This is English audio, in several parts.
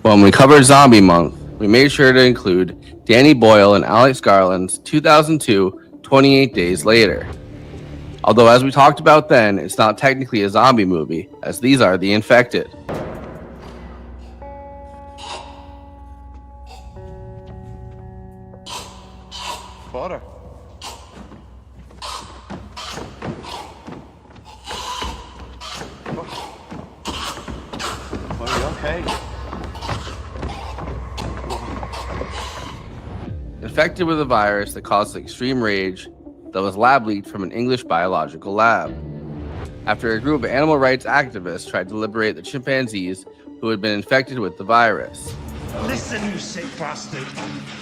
When we covered Zombie Month, we made sure to include Danny Boyle and Alex Garland's 2002 28 Days Later. Although, as we talked about then, it's not technically a zombie movie, as these are the infected. Water. Are you okay? Infected with a virus that caused extreme rage that was lab leaked from an English biological lab. After a group of animal rights activists tried to liberate the chimpanzees who had been infected with the virus. Listen, you sick bastard.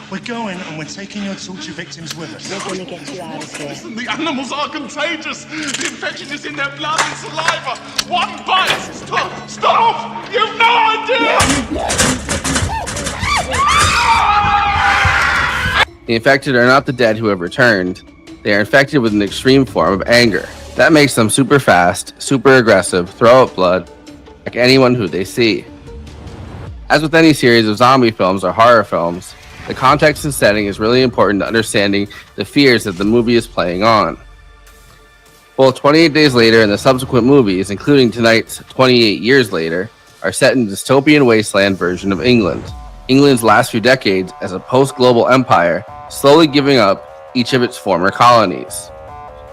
We're going and we're taking your torture victims with us. We're gonna get you out of here. Listen, the animals are contagious. The infection is in their blood and saliva. One bite. Stop! Stop! You've no idea! The infected are not the dead who have returned. They are infected with an extreme form of anger. That makes them super fast, super aggressive, throw up blood, like anyone who they see. As with any series of zombie films or horror films, the context and setting is really important to understanding the fears that the movie is playing on. Both 28 Days Later and the subsequent movies, including tonight's 28 Years Later, are set in a dystopian wasteland version of England. England's last few decades as a post-global empire, slowly giving up each of its former colonies.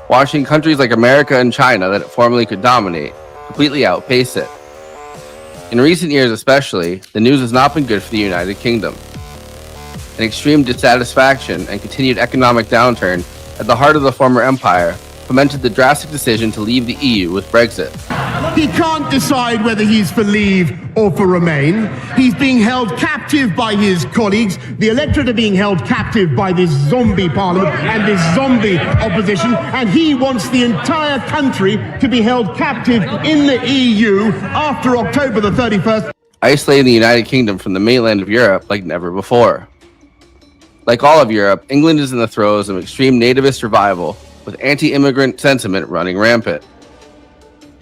Watching countries like America and China that it formerly could dominate completely outpace it. In recent years especially, the news has not been good for the United Kingdom. An extreme dissatisfaction and continued economic downturn at the heart of the former empire fomented the drastic decision to leave the EU with Brexit. He can't decide whether he's for leave or for remain. He's being held captive by his colleagues. The electorate are being held captive by this zombie parliament and this zombie opposition, and he wants the entire country to be held captive in the EU after October the 31st. Isolating the United Kingdom from the mainland of Europe like never before. Like all of Europe, England is in the throes of extreme nativist revival, with anti-immigrant sentiment running rampant.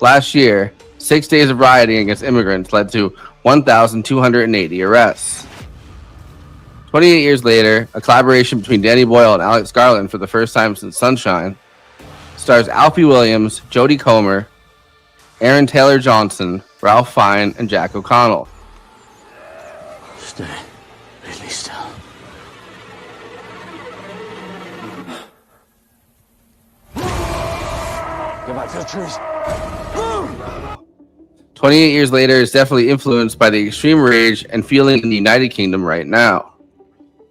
Last year, 6 days of rioting against immigrants led to 1,280 arrests. 28 years later, a collaboration between Danny Boyle and Alex Garland for the first time since Sunshine stars Alfie Williams, Jody Comer, Aaron Taylor Johnson, Ralph Fiennes, and Jack O'Connell. Stay really still. Go back to the trees. 28 years later is definitely influenced by the extreme rage and feeling in the United Kingdom right now.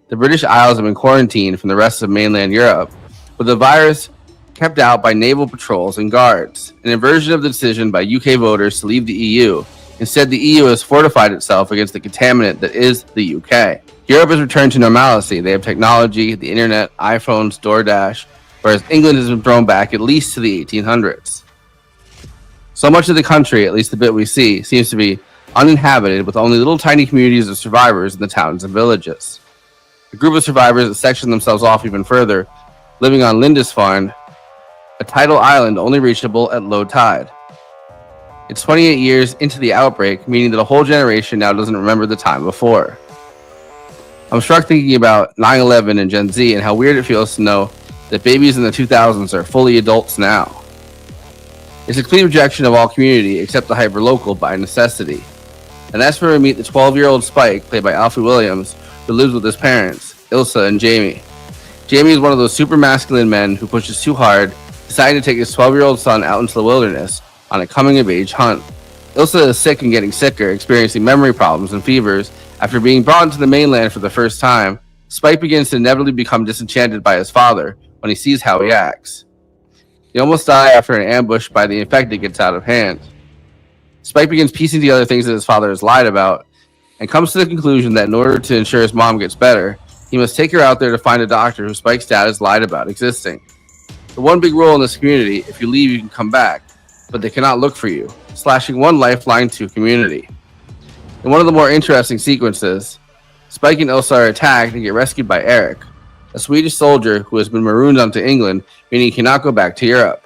The British Isles have been quarantined from the rest of mainland Europe, with the virus kept out by naval patrols and guards, an inversion of the decision by UK voters to leave the EU. Instead, the EU has fortified itself against the contaminant that is the UK. Europe has returned to normalcy. They have technology, the internet, iPhones, DoorDash, whereas England has been thrown back at least to the 1800s. So much of the country, at least the bit we see, seems to be uninhabited, with only little tiny communities of survivors in the towns and villages. A group of survivors that section themselves off even further, living on Lindisfarne, a tidal island only reachable at low tide. It's 28 years into the outbreak, meaning that a whole generation now doesn't remember the time before. I'm struck thinking about 9/11 and Gen Z and how weird it feels to know that babies in the 2000s are fully adults now. It's a complete rejection of all community except the hyperlocal by necessity. And that's where we meet the 12-year-old Spike, played by Alfie Williams, who lives with his parents, Ilsa and Jamie. Jamie is one of those super masculine men who pushes too hard, deciding to take his 12-year-old son out into the wilderness on a coming-of-age hunt. Ilsa is sick and getting sicker, experiencing memory problems and fevers. After being brought into the mainland for the first time, Spike begins to inevitably become disenchanted by his father when he sees how he acts. They almost die after an ambush by the infected gets out of hand. Spike begins piecing together things that his father has lied about and comes to the conclusion that in order to ensure his mom gets better, he must take her out there to find a doctor who Spike's dad has lied about existing. The one big rule in this community, if you leave, you can come back, but they cannot look for you, slashing one lifeline to community. In one of the more interesting sequences, Spike and Ilsa are attacked and get rescued by Eric, a Swedish soldier who has been marooned onto England, meaning he cannot go back to Europe.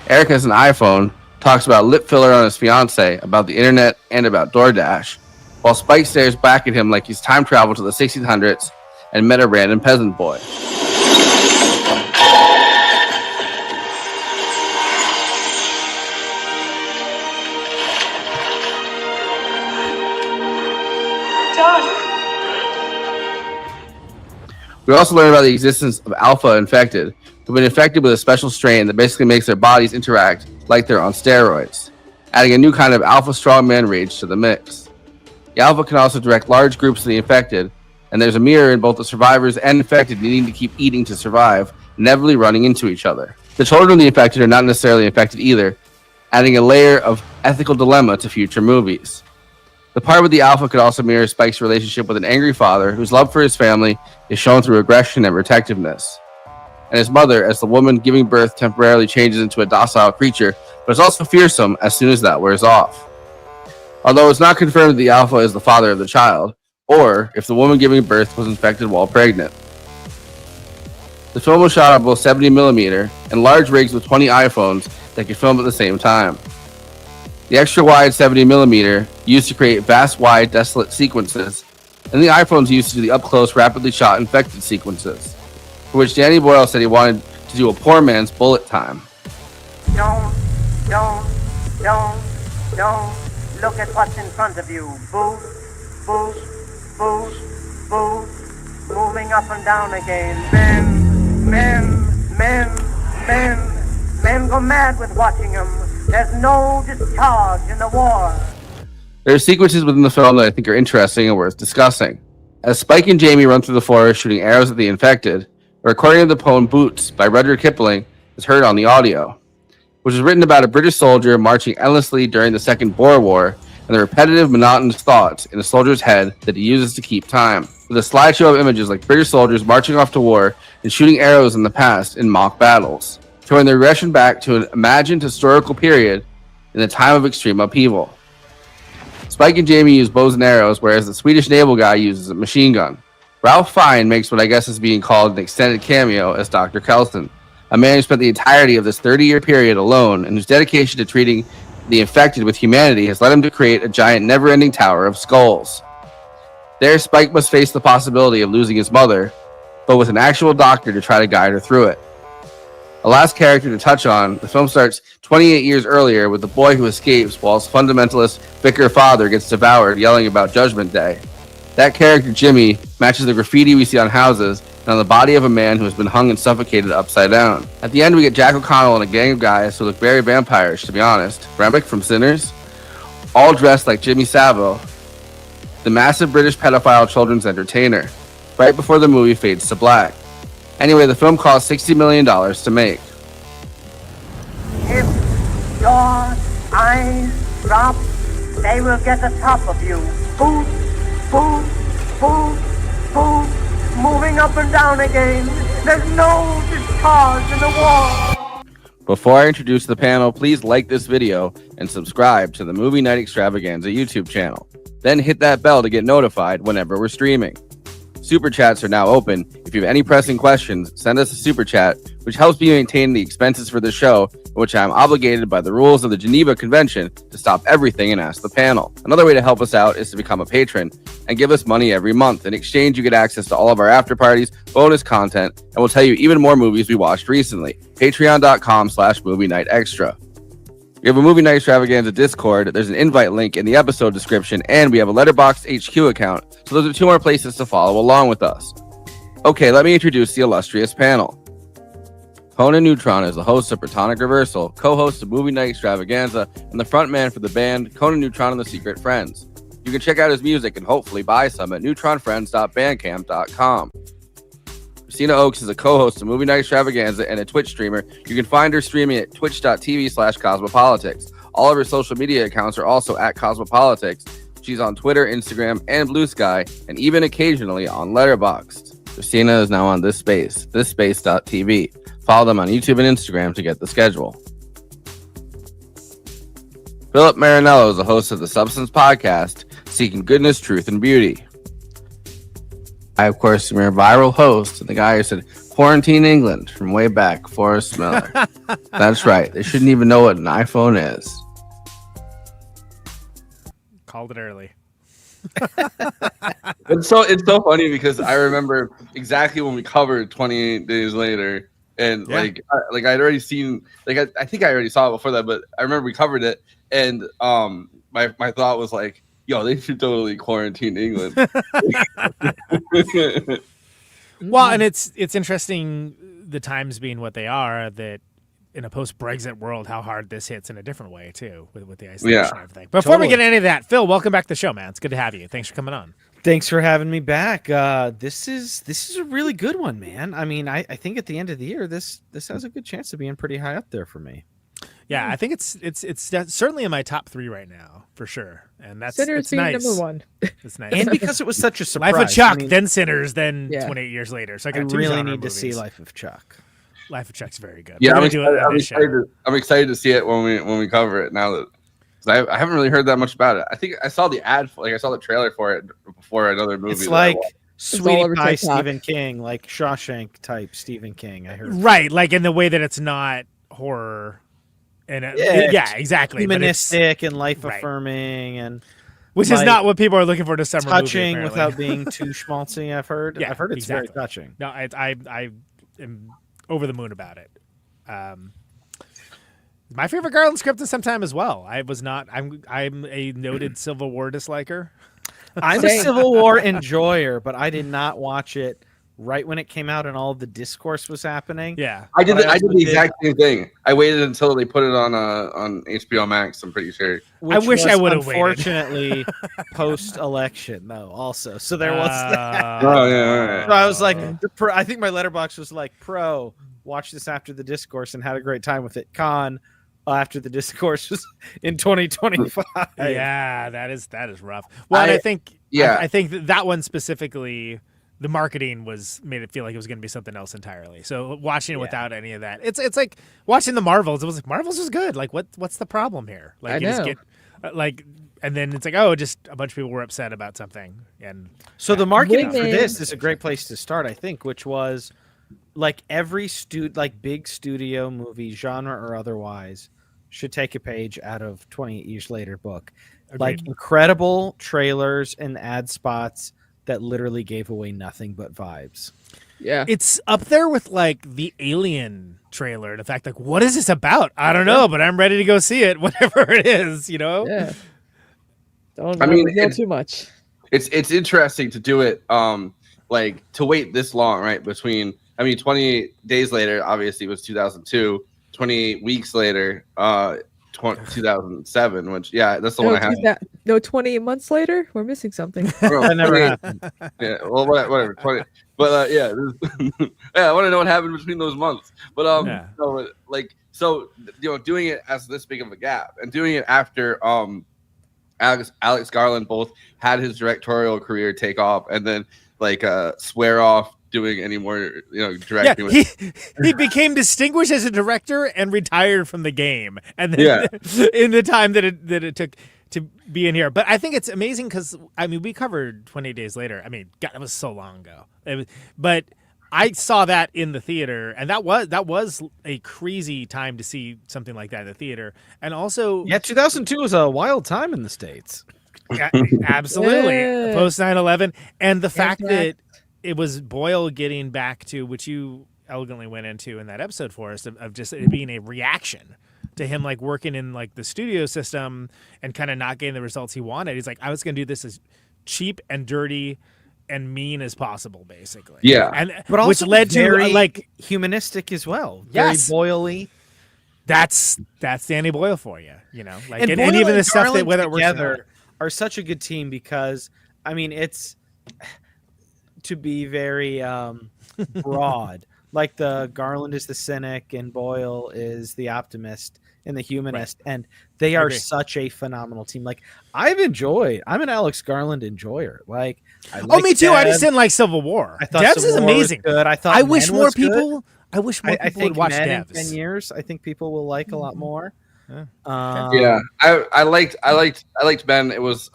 Eric has an iPhone, talks about lip filler on his fiance, about the internet, and about DoorDash, while Spike stares back at him like he's time traveled to the 1600s and met a random peasant boy. We also learn about the existence of alpha infected, who've been infected with a special strain that basically makes their bodies interact like they're on steroids, adding a new kind of alpha strongman rage to the mix. The alpha can also direct large groups of the infected, and there's a mirror in both the survivors and infected needing to keep eating to survive, inevitably running into each other. The children of the infected are not necessarily infected either, adding a layer of ethical dilemma to future movies. The part with the alpha could also mirror Spike's relationship with an angry father whose love for his family is shown through aggression and protectiveness, and his mother as the woman giving birth temporarily changes into a docile creature, but is also fearsome as soon as that wears off. Although it's not confirmed that the alpha is the father of the child, or if the woman giving birth was infected while pregnant. The film was shot on both 70mm and large rigs with 20 iPhones that could film at the same time. The extra wide 70mm used to create vast, wide, desolate sequences, and the iPhones used to do the up-close, rapidly shot infected sequences, for which Danny Boyle said he wanted to do a poor man's bullet time. Don't look at what's in front of you. Boost, boost, boost, boost, moving up and down again. Men go mad with watching them. There's no discharge in the war. There are sequences within the film that I think are interesting and worth discussing. As Spike and Jamie run through the forest shooting arrows at the infected, a recording of the poem Boots by Rudyard Kipling is heard on the audio, which is written about a British soldier marching endlessly during the Second Boer War and the repetitive, monotonous thoughts in a soldier's head that he uses to keep time, with a slideshow of images like British soldiers marching off to war and shooting arrows in the past in mock battles, showing the regression back to an imagined historical period in the time of extreme upheaval. Spike and Jamie use bows and arrows, whereas the Swedish naval guy uses a machine gun. Ralph Fiennes makes what I guess is being called an extended cameo as Dr. Kelson, a man who spent the entirety of this 30-year period alone and whose dedication to treating the infected with humanity has led him to create a giant never-ending tower of skulls. There, Spike must face the possibility of losing his mother, but with an actual doctor to try to guide her through it. A last character to touch on, the film starts 28 years earlier with the boy who escapes while his fundamentalist vicar father gets devoured yelling about Judgment Day. That character, Jimmy, matches the graffiti we see on houses and on the body of a man who has been hung and suffocated upside down. At the end, we get Jack O'Connell and a gang of guys who look very vampirish, to be honest. Remmick from Sinners, all dressed like Jimmy Savile, the massive British pedophile children's entertainer, right before the movie fades to black. Anyway, the film cost $60 million to make. If your eyes drop, they will get the top of you. Boost, boost, boost, boost, moving up and down again. There's no discharge in the war. Before I introduce the panel, please like this video and subscribe to the Movie Night Extravaganza YouTube channel. Then hit that bell to get notified whenever we're streaming. Super chats are now open. If you have any pressing questions, send us a super chat, which helps me maintain the expenses for the show, in which I am obligated by the rules of the Geneva Convention to stop everything and ask the panel. Another way to help us out is to become a patron and give us money every month. In exchange, you get access to all of our after parties, bonus content, and we'll tell you even more movies we watched recently. Patreon.com/movie night extra. We have a Movie Night Extravaganza Discord. There's an invite link in the episode description, and we have a Letterboxd HQ account. So those are 2 more places to follow along with us. Okay, let me introduce the illustrious panel. Conan Neutron is the host of Protonic Reversal, co-host of Movie Night Extravaganza, and the frontman for the band Conan Neutron and the Secret Friends. You can check out his music and hopefully buy some at neutronfriends.bandcamp.com. Kristina Oakes is a co-host of Movie Night Extravaganza and a Twitch streamer. You can find her streaming at twitch.tv/cosmopolitics. All of her social media accounts are also at Cosmopolitics. She's on Twitter, Instagram, and Blue Sky, and even occasionally on Letterboxd. Kristina is now on This Space, thisspace.tv. Follow them on YouTube and Instagram to get the schedule. Philip Marinello is the host of the Substance Podcast, Seeking Goodness, Truth, and Beauty. I, of course, am your viral host, and the guy who said Quarantine England from way back, Forrest Miller. That's right. They shouldn't even know what an iPhone is. Called it early. It's so funny because I remember exactly when we covered 28 Days Later, and I'd already seen, I think I already saw it before that, but I remember we covered it, and my thought was like, yo, they should totally quarantine England. Well, and it's interesting, the times being what they are, that in a post-Brexit world, how hard this hits in a different way too, with the isolation and everything. Before we get into any of that, Phil, welcome back to the show, man. It's good to have you. Thanks for coming on. Thanks for having me back. This is a really good one, man. I mean, I think at the end of the year, this has a good chance of being pretty high up there for me. Yeah, I think it's certainly in my top 3 right now, for sure. And that's Sinners being nice. number 1. It's nice. And because it was such a surprise. Life of Chuck, then Sinners, then 28 years later. So I got 2 really genre need to movies. see Life of Chuck. Life of Chuck's very good. Yeah, I'm excited to see it when we cover it now that I haven't really heard that much about it. I think I saw the ad, I saw the trailer for it before another movie. It's like Sweetie Pie Stephen King, like Shawshank type Stephen King. I heard like in the way that it's not horror, and exactly, humanistic and life affirming, and which is not what people are looking for in a summer touching movie, without being too schmaltzy. I've heard it's very touching. No, I am over the moon about it. My favorite Garland script in some time as well. I'm a noted Civil War disliker. I'm a Civil War enjoyer, but I did not watch it right when it came out and all of the discourse was happening. Yeah, I did the exact same thing. I waited until they put it on HBO Max. I'm pretty sure. I wish I would have waited. Unfortunately, post-election though, also. So there was that. Oh yeah. So I was like, I think my letterbox was like, pro, watch this after the discourse and had a great time with it. Con, after the discourse was in 2025. Yeah, that is rough. Well, and I think that one specifically, the marketing made it feel like it was going to be something else entirely. So watching it without any of that, it's like watching the Marvels. It was like Marvels was good. Like what's the problem here? Like I you know. just get and then it's like, just a bunch of people were upset about something. And so the marketing for this is a great place to start, I think, which was like every big studio movie, genre or otherwise, should take a page out of 28 Years Later book. Agreed. Like incredible trailers and ad spots that literally gave away nothing but vibes. Yeah. It's up there with like the Alien trailer. The fact, like, what is this about? I don't know, but I'm ready to go see it, whatever it is, you know? Yeah. Don't reveal too much. It's interesting to do it, to wait this long, right? 28 Days Later, obviously, was 2002. 28 weeks later, 2007, which, that's the one I have. 28 months later? We're missing something. That never happened. Yeah, well, whatever. 20, but, I want to know what happened between those months. But, doing it as this big of a gap and doing it after Alex Garland both had his directorial career take off and then, swear off doing any more, directing. Yeah, he became distinguished as a director and retired from the game. And then in the time that it took to be in here. But I think it's amazing because I mean we covered 28 Days Later. I mean, God, that was so long ago. But I saw that in the theater, and that was a crazy time to see something like that in the theater. And also, 2002 was a wild time in the States. Absolutely, post 9/11, and the fact that it was Boyle getting back to, which you elegantly went into in that episode, Forrest, of just it being a reaction to him like working in like the studio system and kind of not getting the results he wanted. He's like, I was going to do this as cheap and dirty and mean as possible, basically. Yeah, but also which led to like humanistic as well. Yes. Very Boyle-y. That's Danny Boyle for you, you know. Like, and Boyle even the stuff Garland that whether it works together are such a good team because I mean it's to be very broad. Like the Garland is the cynic and Boyle is the optimist and the humanist, and they are such a phenomenal team. Like I'm an Alex Garland enjoyer. Like me too. I just didn't like Civil War. I thought Devs is amazing. Good. I wish more people. I wish more I people think would watch Men Devs. in 10 years. I think people will like a lot more. I liked Ben. It was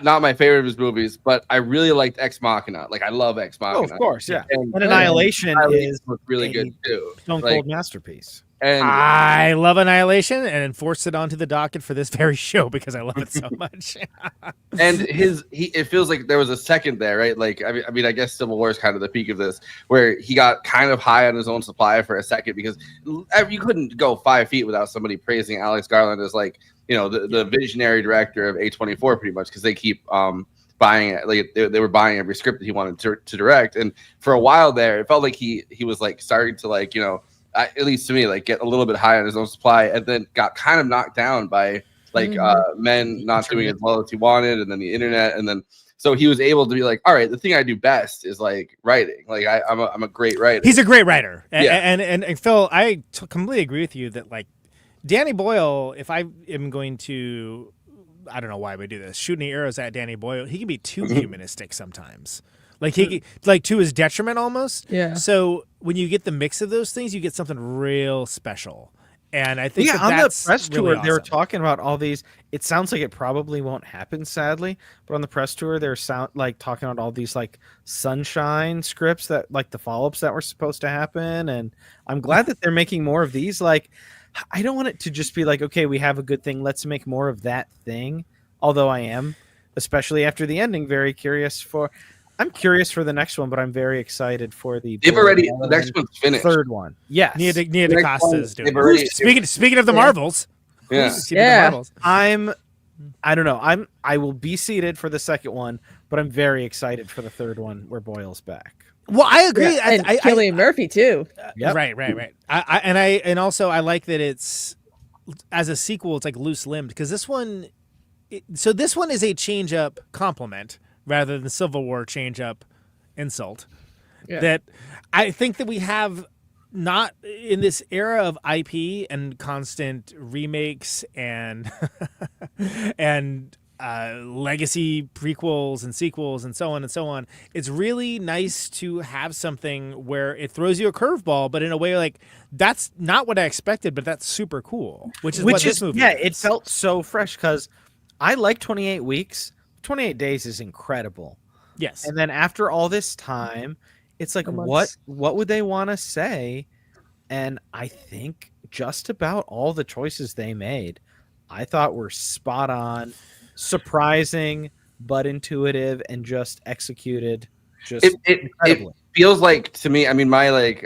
not my favorite of his movies, but I really liked Ex Machina. Like I love Ex Machina. Oh, of course, yeah. And Annihilation is really good too. Stone Cold masterpiece. And I love Annihilation and forced it onto the docket for this very show because I love it so much. And it feels like there was a second there, right? Like I mean, I guess Civil War is kind of the peak of this, where he got kind of high on his own supply for a second because you couldn't go 5 feet without somebody praising Alex Garland as like, you know, the visionary director of A24 pretty much, because they keep buying it. Like they were buying every script that he wanted to direct. And for a while there, it felt like he was like starting to like, you know, at least to me, like get a little bit high on his own supply, and then got kind of knocked down by like Men not doing as well as he wanted, and then the internet, and then so he was able to be like, all right, the thing I do best is like writing. Like I'm a great writer. He's a great writer. Yeah. And Phil, I completely agree with you that like Danny Boyle, if I am going to, I don't know why we do this, shoot any arrows at Danny Boyle, he can be too humanistic sometimes. Like he like to his detriment almost. Yeah. So when you get the mix of those things, you get something real special. And I think on that's the press really tour, awesome. they were talking about all these. It sounds like it probably won't happen, sadly. But on the press tour, they're talking about all these like Sunshine scripts that like the follow-ups that were supposed to happen. And I'm glad that they're making more of these. Like, I don't want it to just be like, okay, we have a good thing, let's make more of that thing. Although I am, especially after the ending, very curious for. I'm curious for the next one, but I'm very excited for the. The next one's finished. Third one, yes. Nia DaCosta's doing it. Speaking of the Marvels, Yeah. I don't know. I will be seated for the second one, but I'm very excited for the third one where Boyle's back. Well, I agree. Yeah, and Cillian Murphy too. Yep. Right. I also I like that it's as a sequel. It's like loose limbed because this one. So this one is a change up compliment rather than Civil War change up insult. Yeah. That I think that we have not in this era of IP and constant remakes and and legacy prequels and sequels and so on and so on. It's really nice to have something where it throws you a curveball, but in a way like that's not what I expected, but that's super cool. Which is what this movie is. It felt so fresh because I like 28 weeks. 28 days is incredible. Yes. And then after all this time, it's like what would they want to say? And I think just about all the choices they made, I thought were spot on, surprising, but intuitive, and just executed just incredibly. It feels like to me, I mean, my like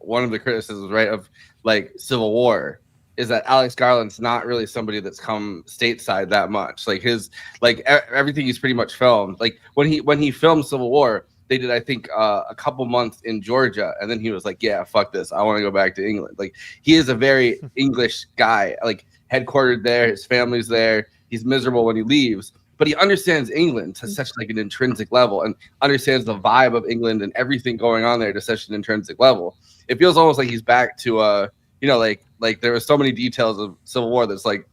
one of the criticisms, right, of like Civil War is that Alex Garland's not really somebody that's come stateside that much. Like his everything he's pretty much filmed. Like when he filmed Civil War, they did I think a couple months in Georgia, and then he was like, yeah, fuck this, I want to go back to England. Like he is a very English guy, like headquartered there, his family's there. He's miserable when he leaves, but he understands England to such like an intrinsic level and understands the vibe of England and everything going on there to such an intrinsic level. It feels almost like he's back to like there were so many details of Civil War that's like,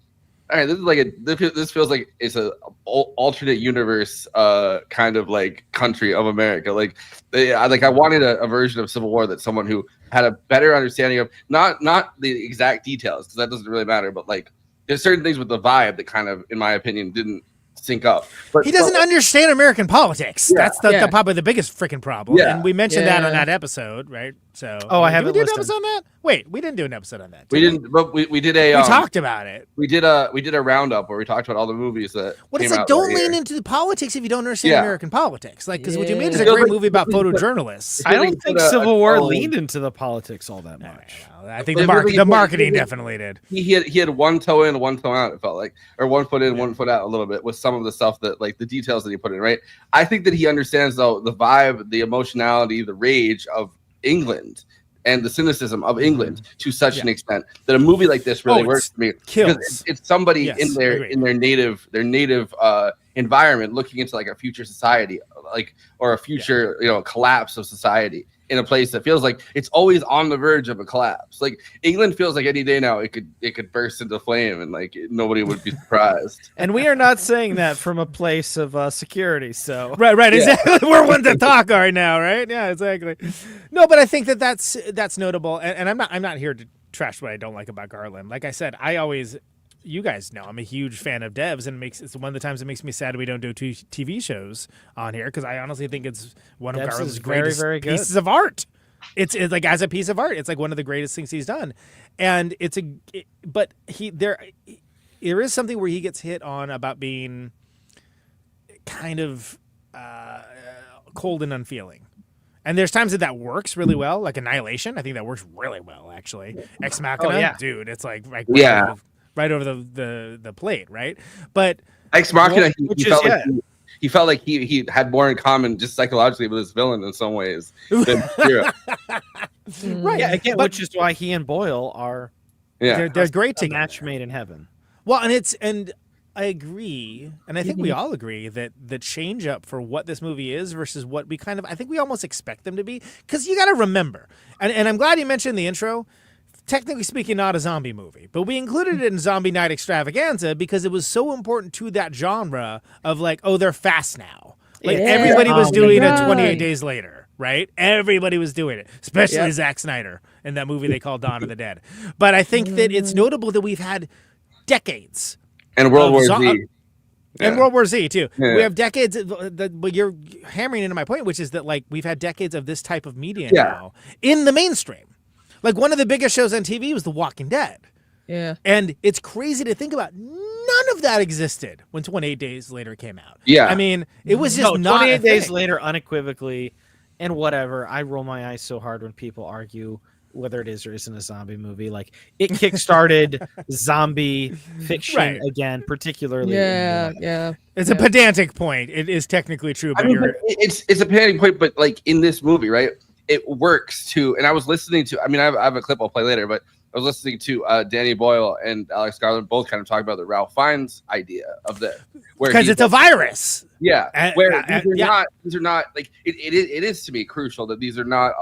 all right, this feels like it's a alternate universe kind of like country of America. Like I wanted a version of Civil War that someone who had a better understanding of not the exact details, because that doesn't really matter, but like there's certain things with the vibe that kind of, in my opinion, didn't sync up. But he doesn't understand American politics. Yeah. That's probably the biggest freaking problem. Yeah. And we mentioned that on that episode, right? So I haven't did we do an listened. episode on that? Wait, we didn't do an episode on that. We didn't, but we did a. We talked about it. We did a roundup where we talked about all the movies that. What came it's like, out don't that lean year. into the politics if you don't understand Yeah. American politics. Like, because what you made is Yeah. a great movie about photojournalists. I don't think Civil War leaned into the politics all that much. I think the marketing definitely did. He had one toe in, one toe out. It felt like, or one foot in, one foot out, a little bit with some of the stuff that, like the details that he put in. Right. I think that he understands though the vibe, the emotionality, the rage of England. And the cynicism of England to such an extent that a movie like this really works for me. Kills. It's somebody in their native environment looking into like a future society, like or a future collapse of society in a place that feels like it's always on the verge of a collapse. Like England feels like any day now it could burst into flame and like nobody would be surprised. And we are not saying that from a place of security. So right, exactly. We're one to talk right now, right? Yeah, exactly. No, but I think that's notable, and I'm not here to trash what I don't like about Garland. Like I said, you guys know I'm a huge fan of devs, and it's one of the times it makes me sad we don't do TV shows on here because I honestly think it's one of Devs Garland's is very, greatest very good. pieces of art. It's like as a piece of art, it's like one of the greatest things he's done, and there is something where he gets hit on about being kind of cold and unfeeling. And there's times that works really well, like Annihilation. I think that works really well, actually. Ex Machina, dude, it's like right over the plate, right? But Ex Machina, he felt like he had more in common just psychologically with his villain in some ways than Hero. Right. Yeah, again, which is why he and Boyle are they're great together. Match made in heaven. Well, and I agree, and I think we all agree that the change up for what this movie is versus what we I think we almost expect them to be, because you got to remember, and I'm glad you mentioned the intro. Technically speaking, not a zombie movie, but we included it in Zombie Night Extravaganza because it was so important to that genre of like, oh, they're fast now. Like everybody was doing it 28 Days Later, right? Everybody was doing it, especially Zack Snyder in that movie they call Dawn of the Dead. But I think that it's notable that we've had decades. And World War Z. And World War Z, too. Yeah. We have decades, but you're hammering into my point, which is that like we've had decades of this type of media now in the mainstream. Like one of the biggest shows on TV was The Walking Dead. Yeah. And it's crazy to think about. None of that existed when 28 Days Later came out. Yeah. I mean, it was just not 28 a Days thing. Later, unequivocally, and whatever. I roll my eyes so hard when people argue whether it is or isn't a zombie movie. Like, it kickstarted zombie fiction again, particularly. Yeah. It's a pedantic point. It is technically true, but it's a pedantic point, but like in this movie, right? It works too. And I was listening to, I have a clip I'll play later, but I was listening to Danny Boyle and Alex Garland both kind of talk about the Ralph Fiennes idea of this. Because it's a virus. Yeah. These are not like, it is to me crucial that these are not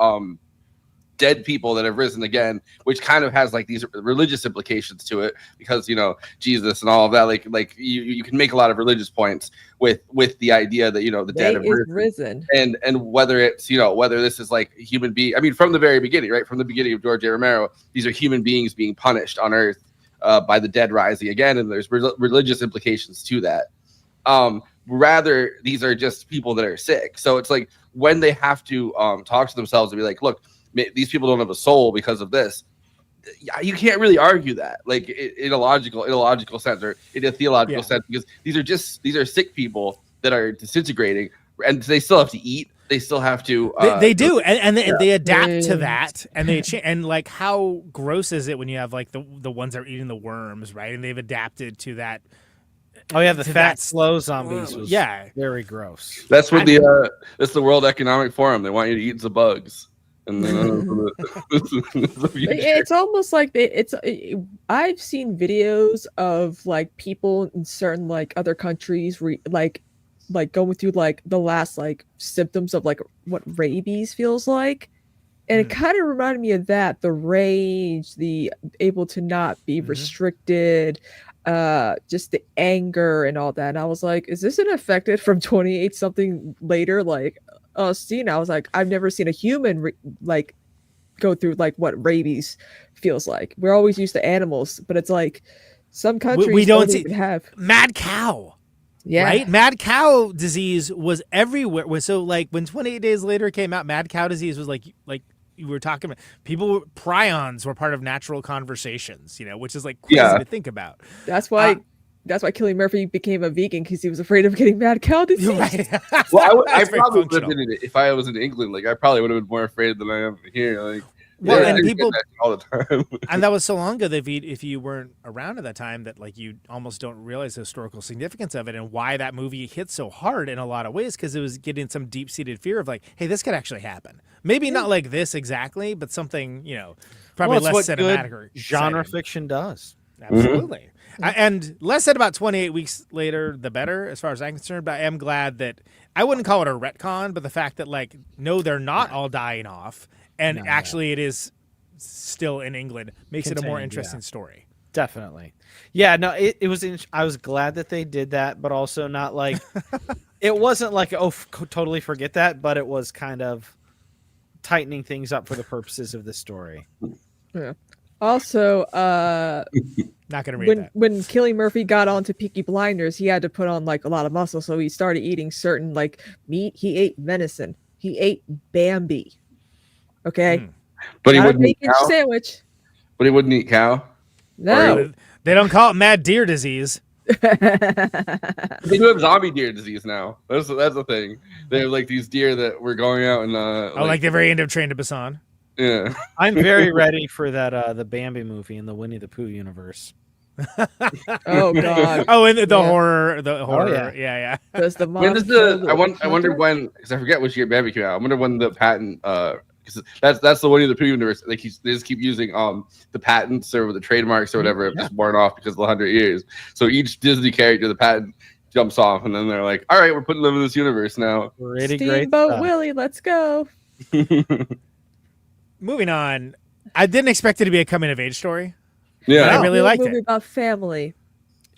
dead people that have risen again, which kind of has like these religious implications to it because Jesus and all of that, like you can make a lot of religious points with the idea that the dead have risen and whether it's whether this is like human being. From the very beginning, right from the beginning of George A. Romero, these are human beings being punished on Earth by the dead rising again, and there's religious implications to that. Rather, these are just people that are sick. So it's like when they have to talk to themselves and be like, look, these people don't have a soul because of this. You can't really argue that, like in a logical sense or in a theological sense, because these are sick people that are disintegrating, and they still have to eat. They still have to. They do, and they adapt to that, and they and like how gross is it when you have like the ones that are eating the worms, right? And they've adapted to that. Oh yeah, the fat, slow zombies was very gross. That's what that's the World Economic Forum. They want you to eat the bugs. And then it's almost like I've seen videos of like people in certain like other countries like going through like the last like symptoms of like what rabies feels like, and it kind of reminded me of that, the rage, the able to not be restricted, just the anger and all that. And I was like, is this an affected from 28 something later like scene? I was like, I've never seen a human like go through like what rabies feels like. We're always used to animals, but it's like Some countries we don't see even have mad cow. Yeah. Right? Mad cow disease was everywhere. So like when 28 Days Later came out, mad cow disease was like you were talking about. Prions were part of natural conversations, which is like crazy to think about. That's why Cillian Murphy became a vegan, because he was afraid of getting mad cow disease. Right. Well, I probably would have been if I was in England. Like I probably would have been more afraid than I am here. Like. Well, yeah, and people all the time. And that was so long ago that if you weren't around at that time, that like you almost don't realize the historical significance of it and why that movie hit so hard in a lot of ways, because it was getting some deep-seated fear of like, hey, this could actually happen. Maybe not like this exactly, but something, probably less cinematic or genre fiction does. Absolutely. And less said about 28 weeks later, the better, as far as I'm concerned. But I am glad that I wouldn't call it a retcon, but the fact that like, no, they're not all dying off. And actually, it is still in England. Makes it a more interesting story. Definitely. Yeah, no, it was. I was glad that they did that, but also not like it wasn't like totally forget that, but it was kind of tightening things up for the purposes of the story. Yeah. Also, not gonna read that. When Cillian Murphy got onto Peaky Blinders, he had to put on like a lot of muscle, so he started eating certain like meat. He ate venison. He ate Bambi. Okay, but he wouldn't eat cow. Sandwich. But he wouldn't eat cow. No, they don't call it mad deer disease. They do have zombie deer disease now. That's the thing. They have like these deer that were going out and like the very end of Train to Busan. Yeah, I'm very ready for that the Bambi movie in the Winnie the Pooh universe. Oh god! Oh, and the horror, yeah. Does the when does I wonder when, because I forget which year Bambi came out. I wonder when the patent because that's the Winnie the Pooh universe. Like they just keep using the patents or the trademarks or whatever have just worn off because of the 100 years. So each Disney character, the patent jumps off, and then they're like, "All right, we're putting them in this universe now." Pretty Steamboat Willie, let's go. Moving on, I didn't expect it to be a coming of age story. Yeah, I really liked movie it. About family.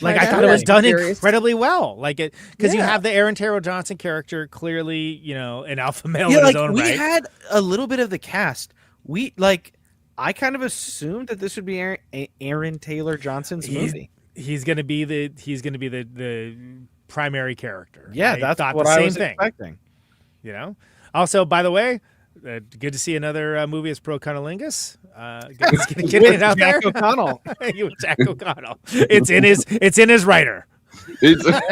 Like I thought it was done incredibly well. Like it because you have the Aaron Taylor Johnson character, clearly, an alpha male in his own right. We had a little bit of the cast. I kind of assumed that this would be Aaron Taylor Johnson's movie. He's gonna be the primary character. Yeah, that's what I was expecting. Also, by the way, good to see another movie as pro cunnilingus. Get it out there. Jack O'Connell. Jack O'Connell. It's in his writer. He's like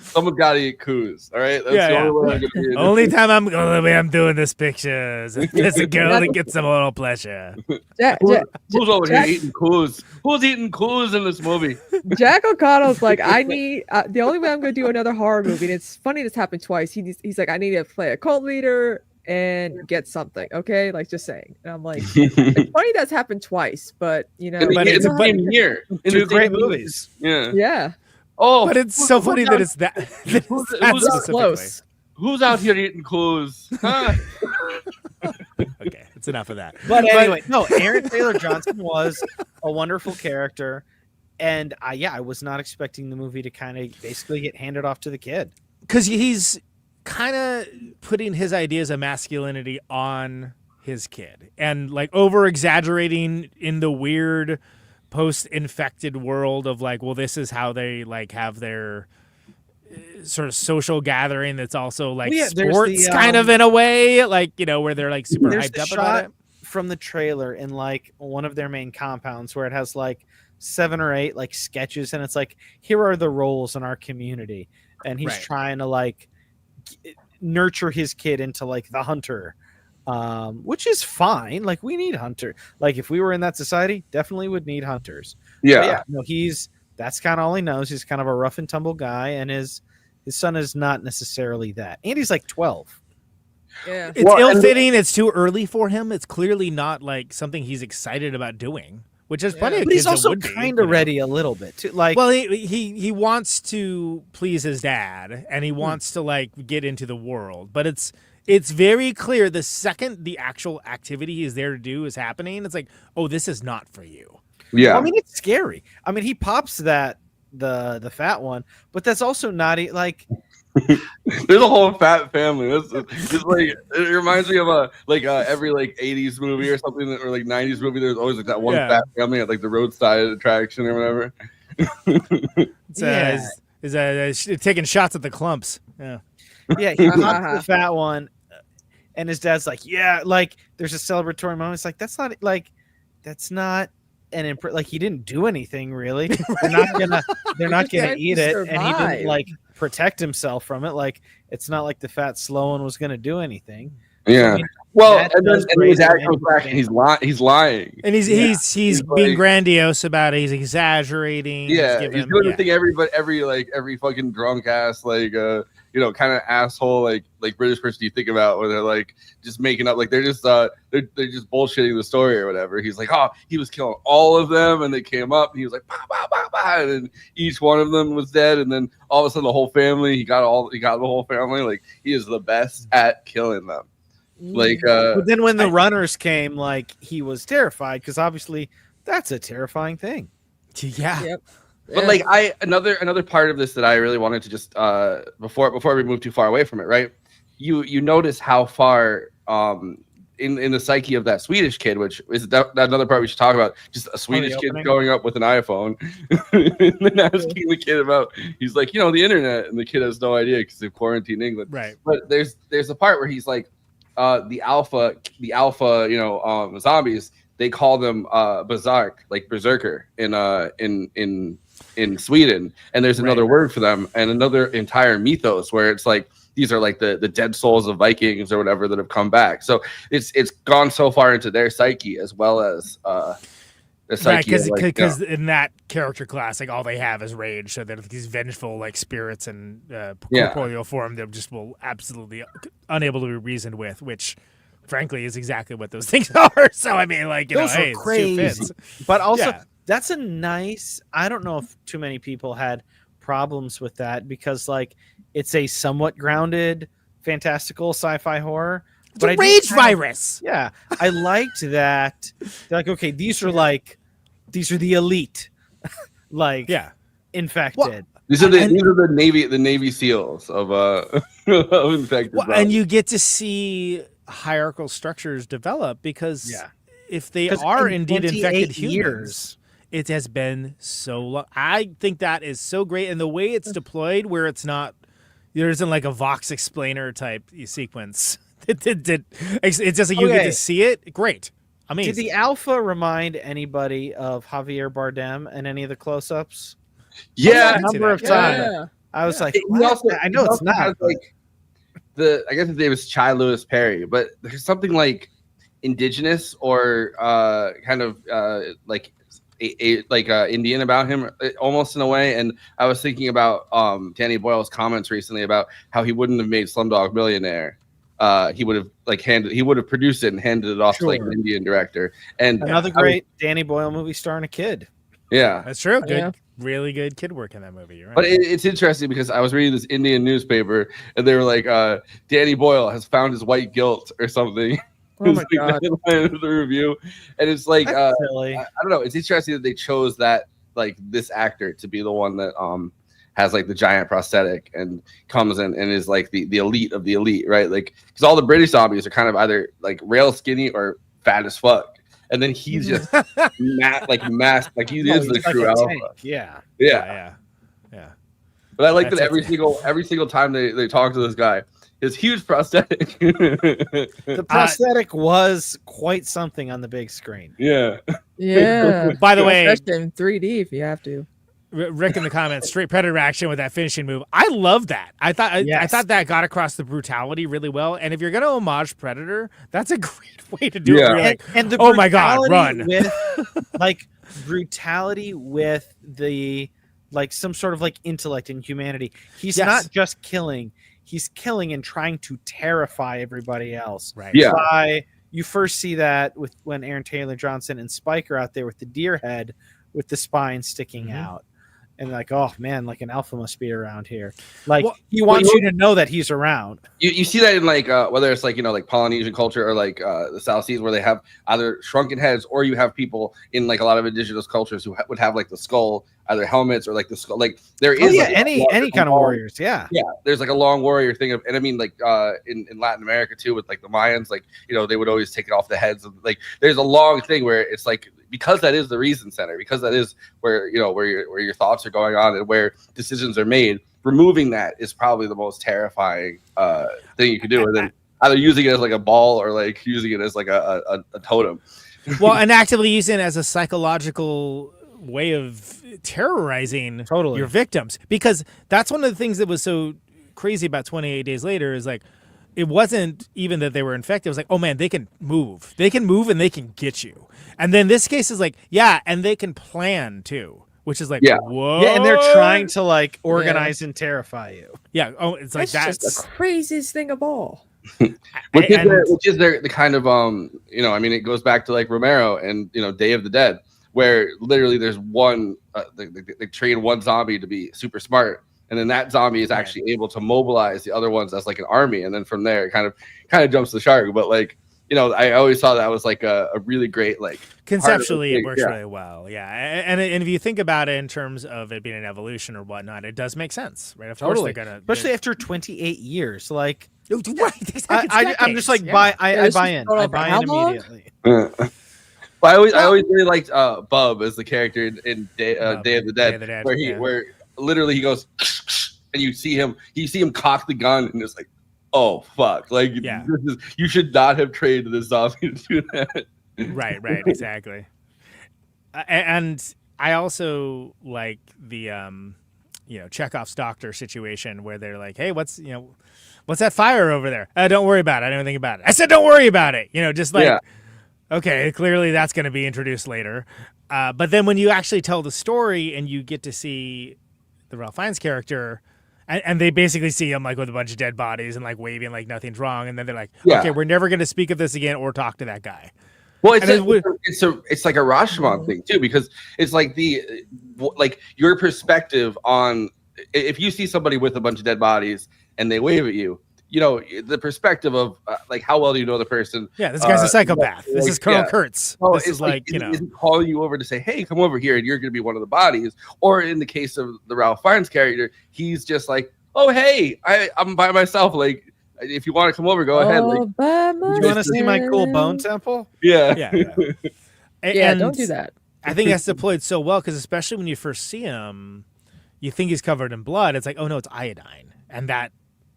someone's got to eat coos. All right, that's the only way I'm gonna be. Only time I'm doing this picture is if there's a girl that gets some little pleasure. Who's over here eating coos? Who's eating coos in this movie? Jack O'Connell's like, I need the only way I'm going to do another horror movie. And it's funny this happened twice. He's like, I need to play a cult leader and get something, okay? Like, just saying. And I'm like, it's funny that's happened twice, but but it's the same year. Two great movies. Yeah. Oh, but it's so funny that it's that. Who's close? Who's out here eating coos? Huh? Okay, it's enough of that. But anyway, no, Aaron Taylor Johnson was a wonderful character, and I was not expecting the movie to kind of basically get handed off to the kid, because he's kind of putting his ideas of masculinity on his kid and like over exaggerating in the weird post-infected world of like, well, this is how they like have their sort of social gathering that's also like sports kind of in a way, like, where they're like super hyped up about it. From the trailer in like one of their main compounds where it has like 7 or 8 like sketches, and it's like, here are the roles in our community, and he's trying to like nurture his kid into like the hunter, which is fine. Like, we need hunter. Like, if we were in that society, definitely would need hunters. Yeah. No, that's kind of all he knows. He's kind of a rough and tumble guy, and his son is not necessarily that. And he's like 12. Yeah. It's ill-fitting. It's too early for him. It's clearly not like something he's excited about doing, which is plenty of but kids he's also that would kind of ready a little bit too. Like, well, he wants to please his dad, and he wants to like get into the world, but it's very clear the second the actual activity he's there to do is happening, it's like, oh, this is not for you. Yeah. I mean, it's scary. I mean, he pops the fat one, but that's also not like There's a whole fat family. It's like it reminds me of every like 80s movie or something or like 90s movie. There's always like that one fat family at like the roadside attraction or whatever. Is taking shots at the clumps. Yeah, yeah. He pops the fat one, and his dad's like, yeah, like there's a celebratory moment. It's like that's not an like he didn't do anything really. They're not gonna eat it, and he didn't like protect himself from it. Like it's not like the fat slow one was gonna do anything. Yeah. So, I mean, well, and then his dad comes back and he's lying, and he's being like, grandiose about it. He's exaggerating. Yeah, he's doing the thing every fucking drunk ass kind of asshole like British person you think about where they're like just making up, like they're just bullshitting the story or whatever. He's like, oh, he was killing all of them, and they came up, and he was like, bah, bah, bah, bah, and then each one of them was dead, and then all of a sudden the whole family, he got the whole family. Like he is the best at killing them. But then when the runners came, like he was terrified because obviously that's a terrifying thing. Yeah. Yep. But like another part of this that I really wanted to just before we move too far away from it, right? You notice how far in the psyche of that Swedish kid, which is that another part we should talk about, just a Swedish kid growing up with an iPhone and then asking the kid about, he's like, the internet, and the kid has no idea because they're quarantined in England. Right. But there's a part where he's like, the alpha, zombies, they call them berserker in Sweden, and there's another word for them and another entire mythos where it's like these are like the dead souls of Vikings or whatever that have come back. So it's gone so far into their psyche as well as the psyche, because in that character class, like all they have is rage, so that these vengeful like spirits and corporeal form that just will absolutely unable to be reasoned with, which frankly is exactly what those things are. So I mean, like those are crazy, but also that's a nice. I don't know if too many people had problems with that because like it's a somewhat grounded, fantastical sci-fi horror. It's a rage virus. Yeah, I liked that. They're like, okay, these are the elite, infected. Well, these are the Navy SEALs of infected. Well, and you get to see hierarchical structures develop because if they are indeed infected humans, it has been so long. I think that is so great, and the way it's deployed, where it's not, there isn't like a Vox explainer type sequence. It's just like you get to see it. Great. Amazing. Did the alpha remind anybody of Javier Bardem in any of the close-ups? Yeah, a number of times. Yeah. I was like, I know it's not. Like I guess his name is Chai Lewis Perry, but there's something like indigenous or kind of Indian about him, almost in a way. And I was thinking about Danny Boyle's comments recently about how he wouldn't have made Slumdog Millionaire. He would have produced it and handed it off to like an Indian director. And another great Danny Boyle movie starring a kid. Yeah, that's true. Good, really good kid work in that movie. You're right. But it's interesting because I was reading this Indian newspaper and they were like, Danny Boyle has found his white guilt or something. Oh my God. The review, and it's like I don't know. It's interesting that they chose that this actor to be the one that has like the giant prosthetic and comes in and is like the elite of the elite, right? Like because all the British zombies are kind of either like rail skinny or fat as fuck, and then he's just masked like he is the true alpha. Yeah. But I like that every single time they talk to this guy, his huge prosthetic. The prosthetic was quite something on the big screen. Yeah. By the way, especially in 3D if you have to. Rick in the comments, straight predator action with that finishing move. I love that. I thought that got across the brutality really well. And if you're gonna homage Predator, that's a great way to do it. And the oh my God, run! With, brutality with the some sort of intellect and humanity. He's not just killing; he's killing and trying to terrify everybody else. Right. Yeah. You first see that when Aaron Taylor Johnson and Spike are out there with the deer head with the spine sticking out. and like, oh man, like an alpha must be around here. Like he wants you to know that he's around. You see that in like whether it's like like Polynesian culture or like the South Seas, where they have either shrunken heads, or you have people in like a lot of indigenous cultures who would have like the skull, either helmets or like the skull. Like there is any kind of warriors. Yeah, there's like a long warrior thing of, and I mean like in Latin America too, with like the Mayans, like they would always take it off the heads of, like there's a long thing where it's like, because that is the reason center, because that is where where your thoughts are going on and where decisions are made. Removing that is probably the most terrifying thing you could do, and then either using it as like a ball or like using it as like a totem. Well, and actively using it as a psychological way of terrorizing your victims, because that's one of the things that was so crazy about 28 Days Later is like, it wasn't even that they were infected. It was like, oh man, they can move and they can get you. And then this case is like, and they can plan too, which is like, whoa. Yeah, and they're trying to like organize and terrify you. Yeah. Oh, it's like that's just the craziest thing of all. which is the kind of I mean, it goes back to like Romero and Day of the Dead, where literally there's one they train one zombie to be super smart, and then that zombie is actually able to mobilize the other ones as like an army, and then from there it kind of jumps the shark. But like I always saw that was like a really great, like, conceptually it works really well. And if you think about it in terms of it being an evolution or whatnot, it does make sense, right? Of course they're gonna, especially after 28 years. Like, I'm just like I buy in immediately. Well, I always really liked Bub as the character in Day of the Dead, where literally he goes and you see him cock the gun, and it's like, oh fuck, like you should not have trained this zombie to do that. Right, exactly. And I also like the Chekhov's doctor situation where they're like, hey, what's that fire over there? Don't worry about it. I don't think about it. I said don't worry about it. Just like, okay, clearly that's going to be introduced later. But then when you actually tell the story and you get to see the Ralph Fiennes character, and they basically see him like with a bunch of dead bodies and like waving like nothing's wrong, and then they're like, okay, we're never going to speak of this again or talk to that guy. Well, it's like a Rashomon thing too, because it's like your perspective on, if you see somebody with a bunch of dead bodies and they wave at you, the perspective of like, how well do you know the person? Yeah, this guy's a psychopath. This is Colonel Kurtz. Oh, this is like, is he calling you over to say, hey, come over here and you're going to be one of the bodies? Or in the case of the Ralph Fiennes character, he's just like, oh, hey, I'm by myself. Like, if you want to come over, go ahead. Like, you want to see my cool bone temple? Yeah. And don't do that. I think that's deployed so well, because especially when you first see him, you think he's covered in blood. It's like, oh no, it's iodine, and that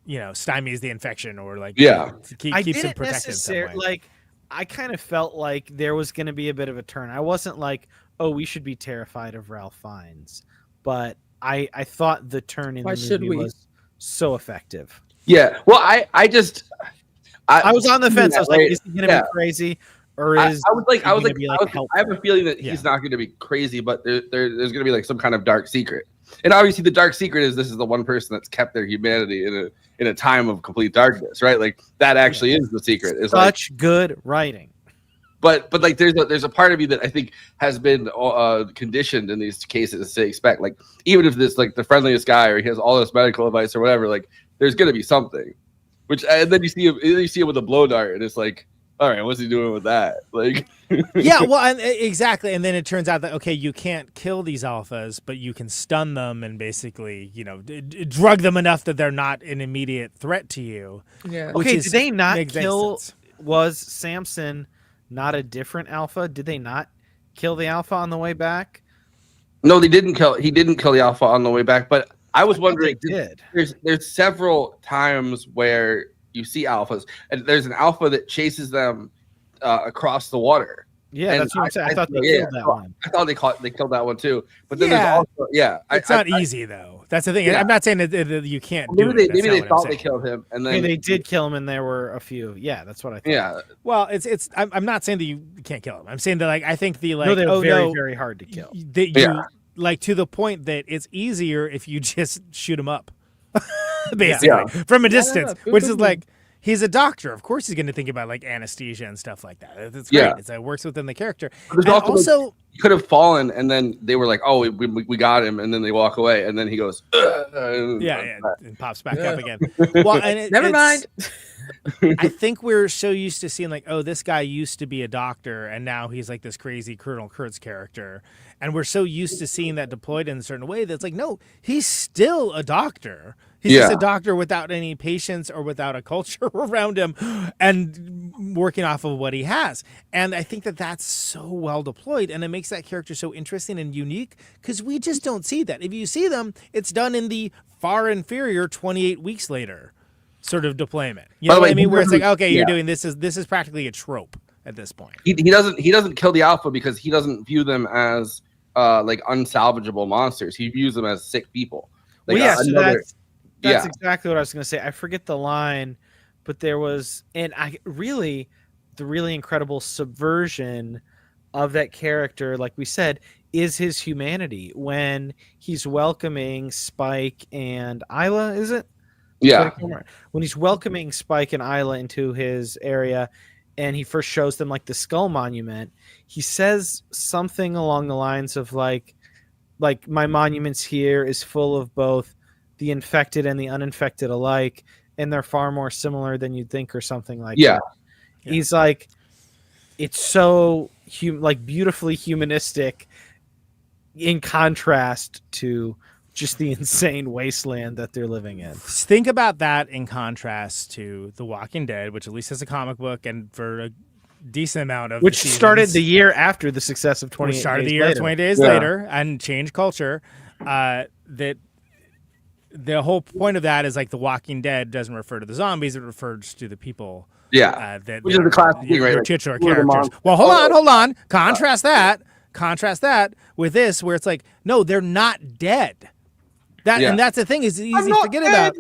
stymies the infection, or like keeps him protected in some way. Like, I kind of felt like there was going to be a bit of a turn. I wasn't like, oh, we should be terrified of Ralph Fiennes, but I thought the turn in the movie was so effective. Yeah, well, I was on the fence. I was like, is he going to be crazy, or is I have a feeling that he's not going to be crazy, but there's going to be like some kind of dark secret. And obviously the dark secret is this is the one person that's kept their humanity in a time of complete darkness, right? Like, that actually is the secret. It's such good writing. But like there's a part of you that I think has been conditioned in these cases to expect, like, even if this like the friendliest guy or he has all this medical advice or whatever, like, there's going to be something. And then you see him with a blow dart, and it's like, all right, what's he doing with that? Like, yeah, well, exactly. And then it turns out that, okay, you can't kill these alphas, but you can stun them and basically, drug them enough that they're not an immediate threat to you. Yeah. Okay, did they not kill? Was Samson not a different alpha? Did they not kill the alpha on the way back? No, they didn't kill. He didn't kill the alpha on the way back. But I was wondering, there's several times where you see alphas, and there's an alpha that chases them across the water. Yeah, and that's what I'm saying. I thought they killed that one. I thought they killed that one too. But then there's also, it's not easy though. That's the thing. I'm not saying that you can't. Maybe they thought they killed him, and then they did kill him, and there were a few. Yeah, that's what I thought. Yeah. Well, it's. I'm not saying that you can't kill him. I'm saying that, like, I think they're very hard to kill. Like, to the point that it's easier if you just shoot him up, basically from a distance, which is like, he's a doctor. Of course, he's going to think about like anesthesia and stuff like that. It's great. It works within the character. And also he could have fallen, and then they were like, "Oh, we got him," and then they walk away, and then he goes, and pops back up again. Well, and never mind. I think we're so used to seeing like, oh, this guy used to be a doctor, and now he's like this crazy Colonel Kurtz character, and we're so used to seeing that deployed in a certain way that's like, no, he's still a doctor. He's just a doctor without any patience or without a culture around him, and working off of what he has. And I think that that's so well deployed, and it makes that character so interesting and unique because we just don't see that. If you see them, it's done in the far inferior 28 weeks later sort of deployment. You know what I mean? Where it's like, okay, you're doing this is practically a trope at this point. He doesn't kill the Alpha because he doesn't view them as like unsalvageable monsters. He views them as sick people. Like, that's exactly what I was going to say. I forget the line, but there was, and the really incredible subversion of that character, like we said, is his humanity when he's welcoming Spike and Isla, is it? Yeah. When he's welcoming Spike and Isla into his area and he first shows them like the skull monument, he says something along the lines of like my monuments here is full of both the infected and the uninfected alike, and they're far more similar than you'd think, or something like that. He's like, it's so beautifully humanistic in contrast to just the insane wasteland that they're living in. Think about that in contrast to The Walking Dead, which at least has a comic book, and for a decent amount of which started the year after the success of 20 days later and changed culture. That the whole point of that is like The Walking Dead doesn't refer to the zombies; it refers to the people. Yeah, which is the classic thing, right? Titular characters. Well, hold on. Contrast that with this, where it's like, no, they're not dead. And that's the thing, is easy to forget about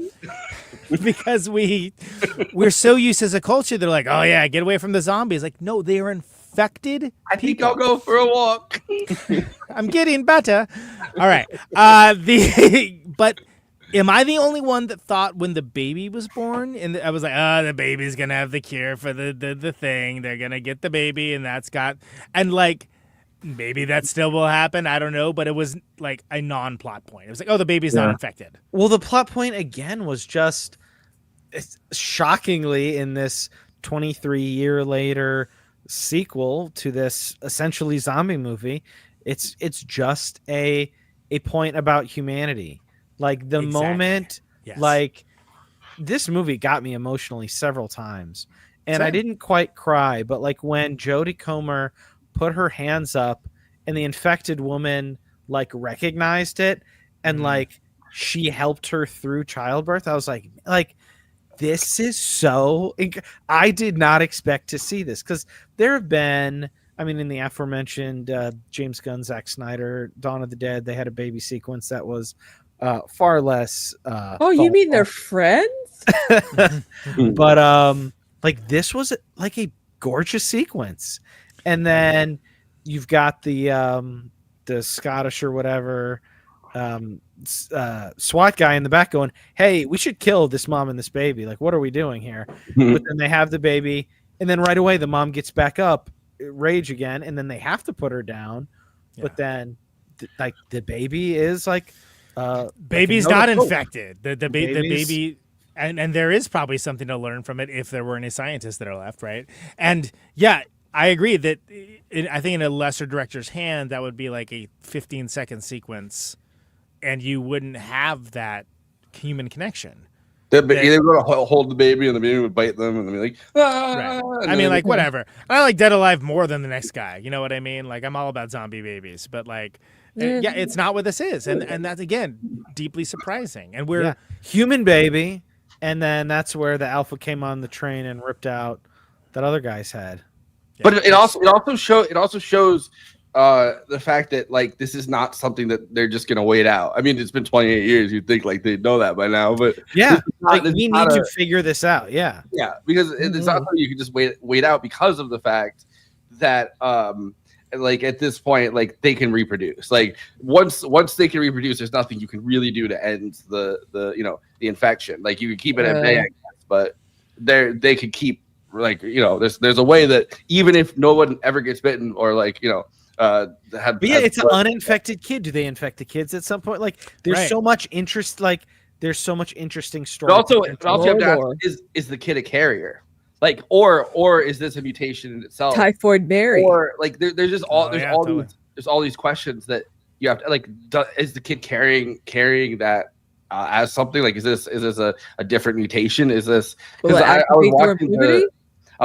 because we're so used as a culture. They're like, oh yeah, get away from the zombies. Like, no, they are infected. I think I'll go for a walk. I'm getting better. All right. But am I the only one that thought when the baby was born, and I was like, the baby's gonna have the cure for the thing. They're gonna get the baby, and like. Maybe that still will happen. I don't know, but it was like a non-plot point. It was like, oh, the baby's not infected. Well, the plot point again was just shockingly in this 23-year later sequel to this essentially zombie movie. It's just a point about humanity. Like the moment, like this movie got me emotionally several times, and I didn't quite cry, but like when Jody Comer put her hands up and the infected woman like recognized it and like she helped her through childbirth, I was like this is so I did not expect to see this, because there have been, I mean, in the aforementioned James Gunn, Zack Snyder, Dawn of the Dead, they had a baby sequence that was far less you mean they're friends? But like this was like a gorgeous sequence. And then you've got the Scottish or whatever SWAT guy in the back going, hey, we should kill this mom and this baby. Like, what are we doing here? But then they have the baby, and then right away the mom gets back up, rage again, and then they have to put her down. Yeah. But then like the baby is like baby's not infected. The baby and there is probably something to learn from it if there were any scientists that are left, right? And I agree that I think in a lesser director's hand, that would be like a 15-second sequence, and you wouldn't have that human connection. They would hold the baby, and the baby would bite them, and they'd be like, right. I mean, like, whatever. I like Dead Alive more than the next guy. You know what I mean? Like, I'm all about zombie babies, but like, it's not what this is. And that's, again, deeply surprising. And we're human baby, and then that's where the Alpha came on the train and ripped out that other guy's head. But it also shows the fact that like this is not something that they're just gonna wait out. I mean, it's been 28 years. You'd think like they'd know that by now, but we need to figure this out. Yeah, because it's not something you can just wait out because of the fact that like at this point, like they can reproduce. Like once they can reproduce, there's nothing you can really do to end the infection. Like you can keep it at bay, I guess, but they could keep like there's a way that even if no one ever gets bitten or like it's an uninfected kid. Do they infect the kids at some point? Like there's so much interest. Like there's so much interesting story. But also you have to ask, is the kid a carrier? Like or is this a mutation in itself? Typhoid Mary. Or like there's just all there's all these questions that you have to like. Is the kid carrying that as something? Like is this a different mutation? Is this because I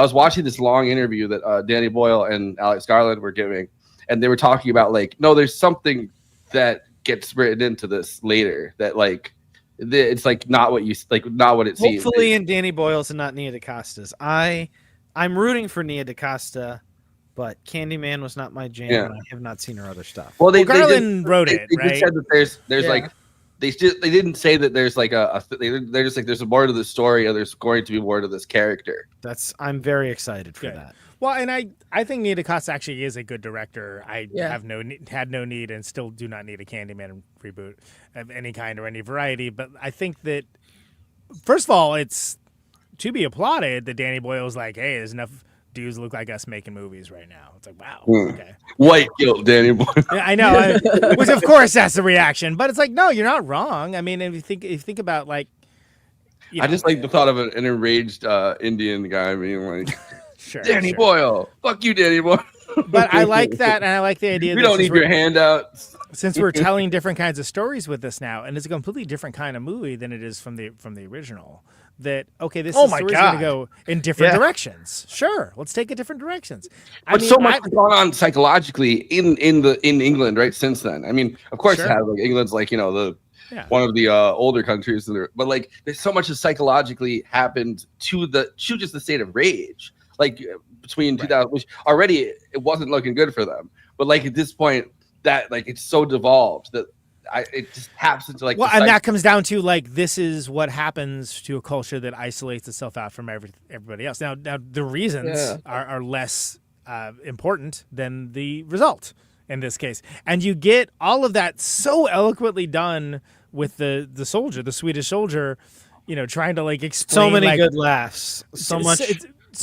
was watching this long interview that Danny Boyle and Alex Garland were giving, and they were talking about like, no, there's something that gets written into this later that like it's like not what it seems. Hopefully in Danny Boyle's and not Nia DaCosta's. I'm rooting for Nia DaCosta, but Candyman was not my jam, and I have not seen her other stuff. Well, Garland wrote it, right? They said that there's like they didn't say that there's like they're just like there's more to the story, or there's going to be more to this character. I'm very excited for that. Well, and I think Nia DaCosta actually is a good director. I had no need and still do not need a Candyman reboot of any kind or any variety. But I think that, first of all, it's to be applauded that Danny Boyle was like, hey, there's enough dudes look like us making movies right now. It's like, wow. Okay. White guilt, Danny Boyle. Yeah, I know. Which, of course, that's the reaction. But it's like, no, you're not wrong. I mean, if you think about, like, I just like the thought of an enraged Indian guy being like, sure, Danny Boyle, fuck you, Danny Boyle. But I like that, and I like the idea. We don't need your handouts. Since we're telling different kinds of stories with this now, and it's a completely different kind of movie than it is from the original. That this story is going to go in different directions. Sure, let's take it different directions. But so much has gone on psychologically in England right since then. I mean, of course, it has, like England's like one of the older countries, but like there's so much that psychologically happened to just the state of rage. Like between 2000, which already it wasn't looking good for them, but like at this point, that like it's so devolved that it just taps into like. Well, and that comes down to like this is what happens to a culture that isolates itself out from everybody else. Now the reasons are less important than the result in this case, and you get all of that so eloquently done with the soldier, the Swedish soldier, trying to like explain so many like, good laughs, so much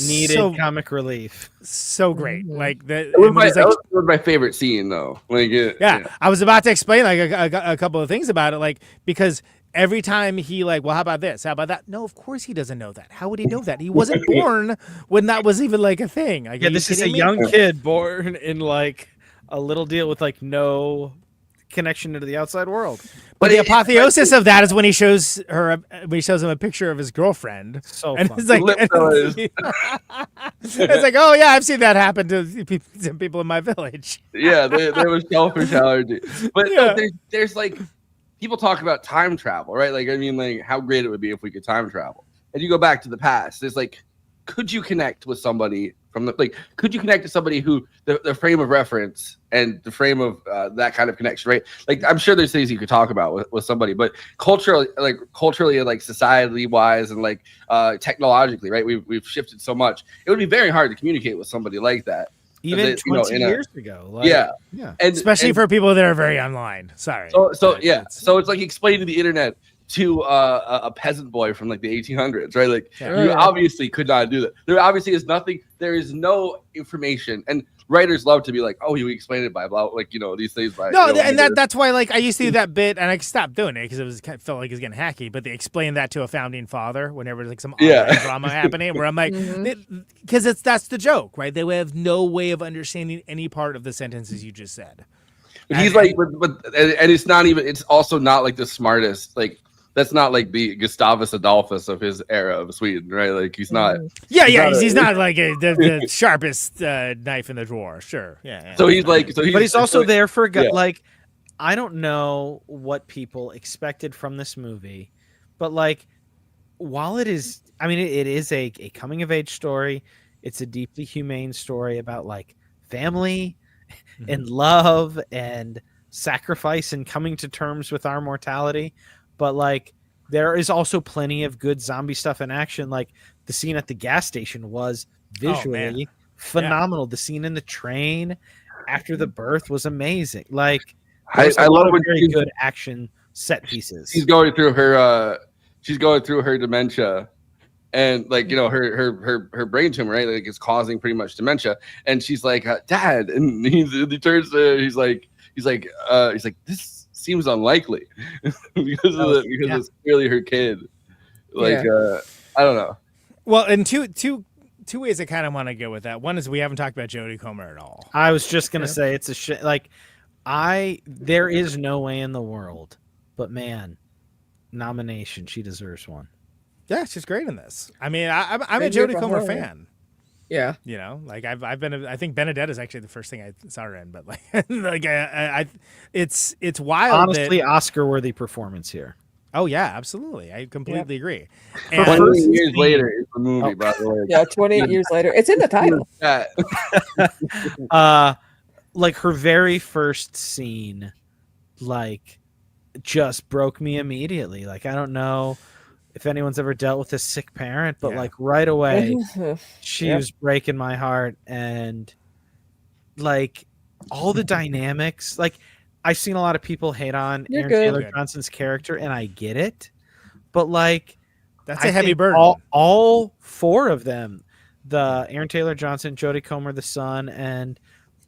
needed comic relief. So great. Like that was my favorite scene though. Like I was about to explain like a couple of things about it, like because every time he like, well, how about this? How about that? No, of course he doesn't know that. How would he know that? He wasn't born when that was even like a thing. Like, this is a young kid born in like a little deal with like no connection to the outside world. But the apotheosis of that is when he shows him a picture of his girlfriend. So and fun. It's like, it's like, oh yeah, I've seen that happen to some people in my village. Yeah, there was shellfish allergy. But there's like people talk about time travel, right? Like I mean, like how great it would be if we could time travel. And you go back to the past. It's like, could you connect with somebody could you connect to somebody who the frame of reference and the frame of that kind of connection, right? Like I'm sure there's things you could talk about with somebody, but culturally, like society wise and like technologically, right? We've shifted so much. It would be very hard to communicate with somebody like that. Even 20 years ago. Like, yeah. And especially for people that are very online. Sorry. So it's like explaining the internet to a peasant boy from like the 1800s, right? Like you obviously could not do that. There obviously is nothing. There is no information, and writers love to be like, "Oh, you explained it by blah," like these things by. No, and that's why like I used to do that bit, and I stopped doing it because felt like it was getting hacky. But they explained that to a founding father whenever there's like some drama happening, where I'm like, because that's the joke, right? They have no way of understanding any part of the sentences you just said. But he's like, but it's not even. It's also not like the smartest like. That's not like the Gustavus Adolphus of his era of Sweden, right? Like he's not. He's not like the sharpest knife in the drawer. Sure, yeah. So he's like, but he's also there for like, I don't know what people expected from this movie, but like, while it is, I mean, it is a coming of age story. It's a deeply humane story about like family and love and sacrifice and coming to terms with our mortality. But like there is also plenty of good zombie stuff in action. Like the scene at the gas station was visually phenomenal. The scene in the train after the birth was amazing. Like I love when very good action set pieces. She's going through her dementia, and like, you know, her brain tumor, right, like is causing pretty much dementia. And she's like, Dad, and he turns to her, he's like, this seems unlikely because it's clearly her kid. Like, I don't know. Well, and two ways I kind of want to go with that. One is we haven't talked about Jodie Comer at all. I was just gonna say it's a shit. Like, there is no way in the world, but man, nomination, she deserves one. Yeah, she's great in this. I mean, I'm a Jodie Comer fan. Yeah, you know, like I've been. I think Benedetta is actually the first thing I saw her in, but like, it's wild. Honestly, Oscar-worthy performance here. Oh yeah, absolutely. I completely agree. 20 years later is the movie, by the way. Yeah, 28 years later. It's in the title. Like her very first scene, like, just broke me immediately. Like, I don't know if anyone's ever dealt with a sick parent, but like right away, she was breaking my heart. And like all the dynamics, like I've seen a lot of people hate on Aaron Taylor Johnson's character, and I get it, but like that's a heavy burden. All four of them, the Aaron Taylor Johnson, Jodie Comer, the son, and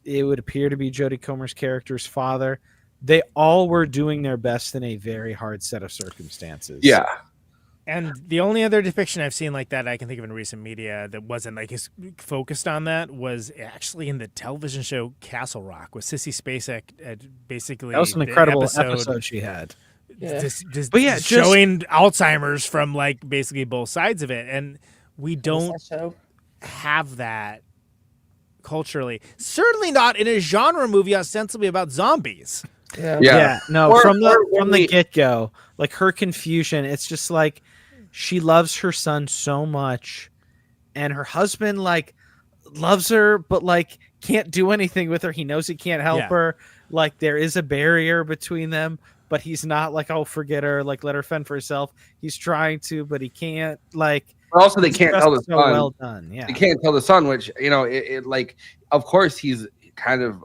it would appear to be Jodie Comer's character's father, they all were doing their best in a very hard set of circumstances. Yeah. And the only other depiction I've seen like that I can think of in recent media that wasn't like focused on that was actually in the television show Castle Rock with Sissy Spacek. Basically, that was an incredible episode she had. Just showing Alzheimer's from like basically both sides of it, and we don't have that culturally. Certainly not in a genre movie ostensibly about zombies. No, from the get-go, like her confusion, it's just like she loves her son so much, and her husband like loves her but like can't do anything with her. He knows he can't help her. Like there is a barrier between them, but he's not like, oh, forget her, like let her fend for herself. He's trying to, but he can't. Like, but also they can't tell the son. Well done. Yeah, they can't tell the son, which, you know, it like, of course he's kind of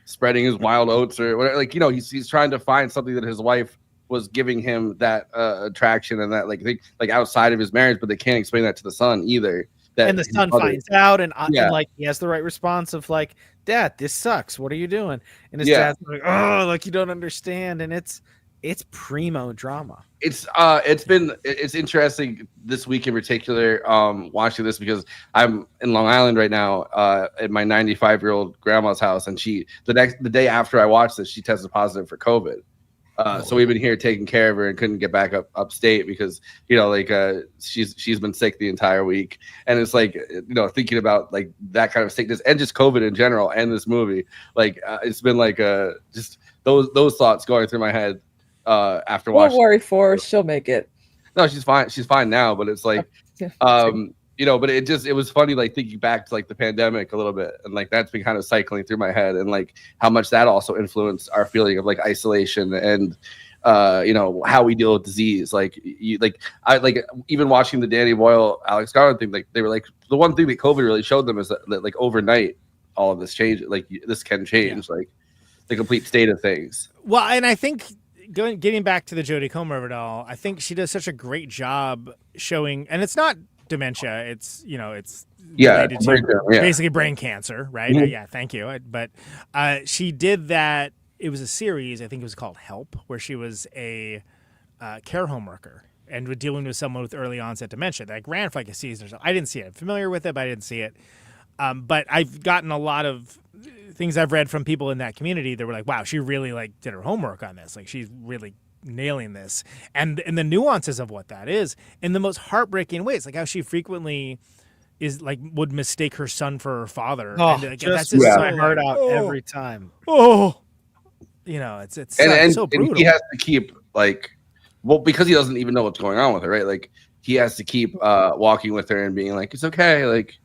spreading his wild oats or whatever. Like, you know, he's trying to find something that his wife was giving him that attraction and that like outside of his marriage, but they can't explain that to the son either. And the son finds out, and like he has the right response of like, Dad, this sucks. What are you doing? And his dad's like, oh, like you don't understand. And it's primo drama. It's interesting this week in particular, watching this because I'm in Long Island right now, at my 95-year-old grandma's house, and the day after I watched this, she tested positive for COVID. So we've been here taking care of her and couldn't get back upstate because, you know, like she's been sick the entire week. And it's like, you know, thinking about like that kind of sickness and just COVID in general and this movie, like it's been like just those thoughts going through my head after watching. Don't worry, Forrest, she'll make it. No, she's fine. She's fine now, but it's like you know, but it was funny, like thinking back to like the pandemic a little bit, and like that's been kind of cycling through my head, and like how much that also influenced our feeling of like isolation and you know, how we deal with disease. Like I even watching the Danny Boyle, Alex Garland thing, like they were like the one thing that COVID really showed them is that like overnight all of this change, like this can change, like the complete state of things. Well, and I think getting back to the Jodie Comer of it all, I think she does such a great job showing, and it's not dementia, it's, you know, it's related to basically brain cancer, right? Mm-hmm. Yeah, thank you. But she did that. It was a series, I think it was called Help, where she was a care home worker and was dealing with someone with early onset dementia. That ran for like a season or so. I didn't see it. I'm familiar with it, but I didn't see it. But I've gotten a lot of things I've read from people in that community that were like, wow, she really like did her homework on this. Like she's really nailing this, and the nuances of what that is in the most heartbreaking ways, like how she frequently is like would mistake her son for her father. Oh, and, like, that's just my heart out every time. Oh, you know, it's so brutal. And he has to keep like, well, because he doesn't even know what's going on with her, right? Like he has to keep walking with her and being like, it's okay, like.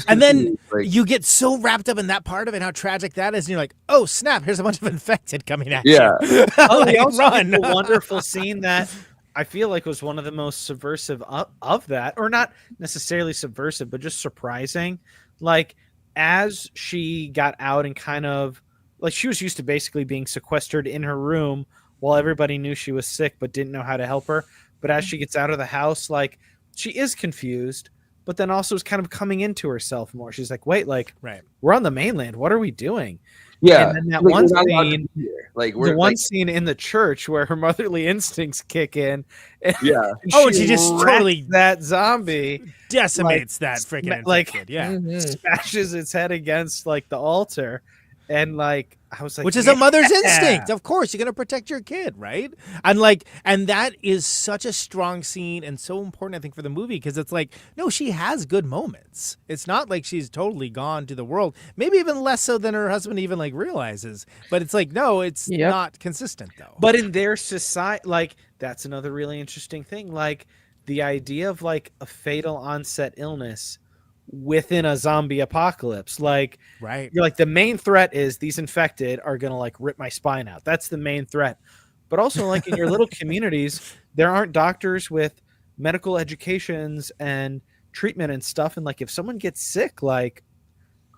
And then you get so wrapped up in that part of it, how tragic that is, and you're like, "Oh snap! Here's a bunch of infected coming at you." Oh, they also run. A wonderful scene that I feel like was one of the most subversive of that, or not necessarily subversive, but just surprising. Like as she got out and kind of like she was used to basically being sequestered in her room while everybody knew she was sick but didn't know how to help her. But as she gets out of the house, like she is confused, but then also is kind of coming into herself more. She's like, wait, like, right, we're on the mainland. What are we doing? Yeah. And then that one scene, like the one scene in the church where her motherly instincts kick in. And yeah. And she just totally that zombie decimates that freaking like yeah, smashes its head against like the altar. And like I was like, which is a mother's instinct. Of course, you're gonna protect your kid, right? And that is such a strong scene and so important, I think, for the movie, because it's like, no, she has good moments. It's not like she's totally gone to the world. Maybe even less so than her husband even like realizes. But it's like, no, it's not consistent though. But in their society, like that's another really interesting thing. Like the idea of like a fatal onset illness within a zombie apocalypse, like right, you're like, the main threat is these infected are gonna like rip my spine out. That's the main threat. But also, like in your little communities, there aren't doctors with medical educations and treatment and stuff, and like if someone gets sick, like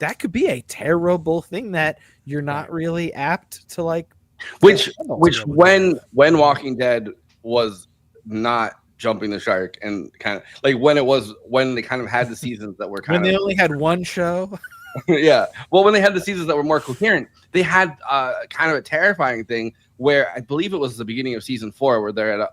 that could be a terrible thing that you're not really apt to like, which when Walking Dead was not jumping the shark, and kind of like when they kind of had the seasons that were kind when they only had one show. Yeah, well, when they had the seasons that were more coherent, they had kind of a terrifying thing where I believe it was the beginning of season 4 where they're at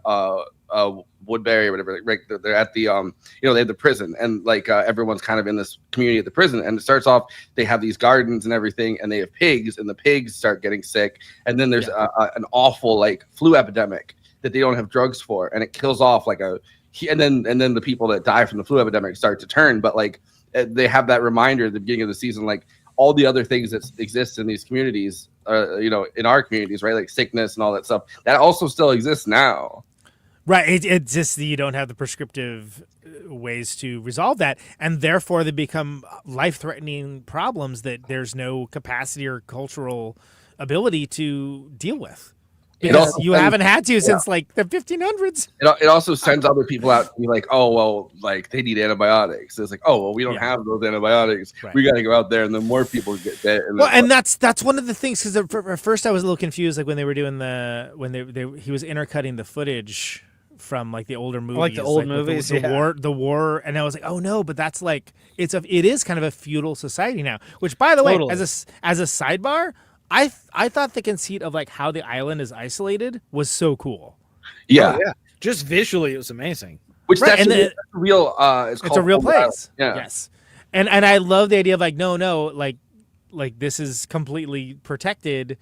Woodbury or whatever, like they're at the they have the prison, and like everyone's kind of in this community at the prison, and it starts off, they have these gardens and everything, and they have pigs, and the pigs start getting sick, and then there's an awful like flu epidemic that they don't have drugs for, and it kills off like and then the people that die from the flu epidemic start to turn. But like they have that reminder at the beginning of the season, like all the other things that exist in these communities, in our communities, right? Like sickness and all that stuff that also still exists now. Right. It's just that you don't have the prescriptive ways to resolve that, and therefore they become life-threatening problems that there's no capacity or cultural ability to deal with. Because you haven't had to since like the 1500s. It also sends other people out to be like, oh, well, like they need antibiotics. It's like, oh, well, we don't have those antibiotics. Right. We got to go out there, and then more people get dead. And that's one of the things, because at first I was a little confused, like when they were doing he was intercutting the footage from like the older movies, like the old movies, the war, and I was like, oh no, but that's like it is kind of a feudal society now. Which, by the way, as a sidebar, I thought the conceit of like how the island is isolated was so cool. Yeah, just visually it was amazing. Which that's a real. It's a real place. Yeah. Yes, and I love the idea of like no, like this is completely protected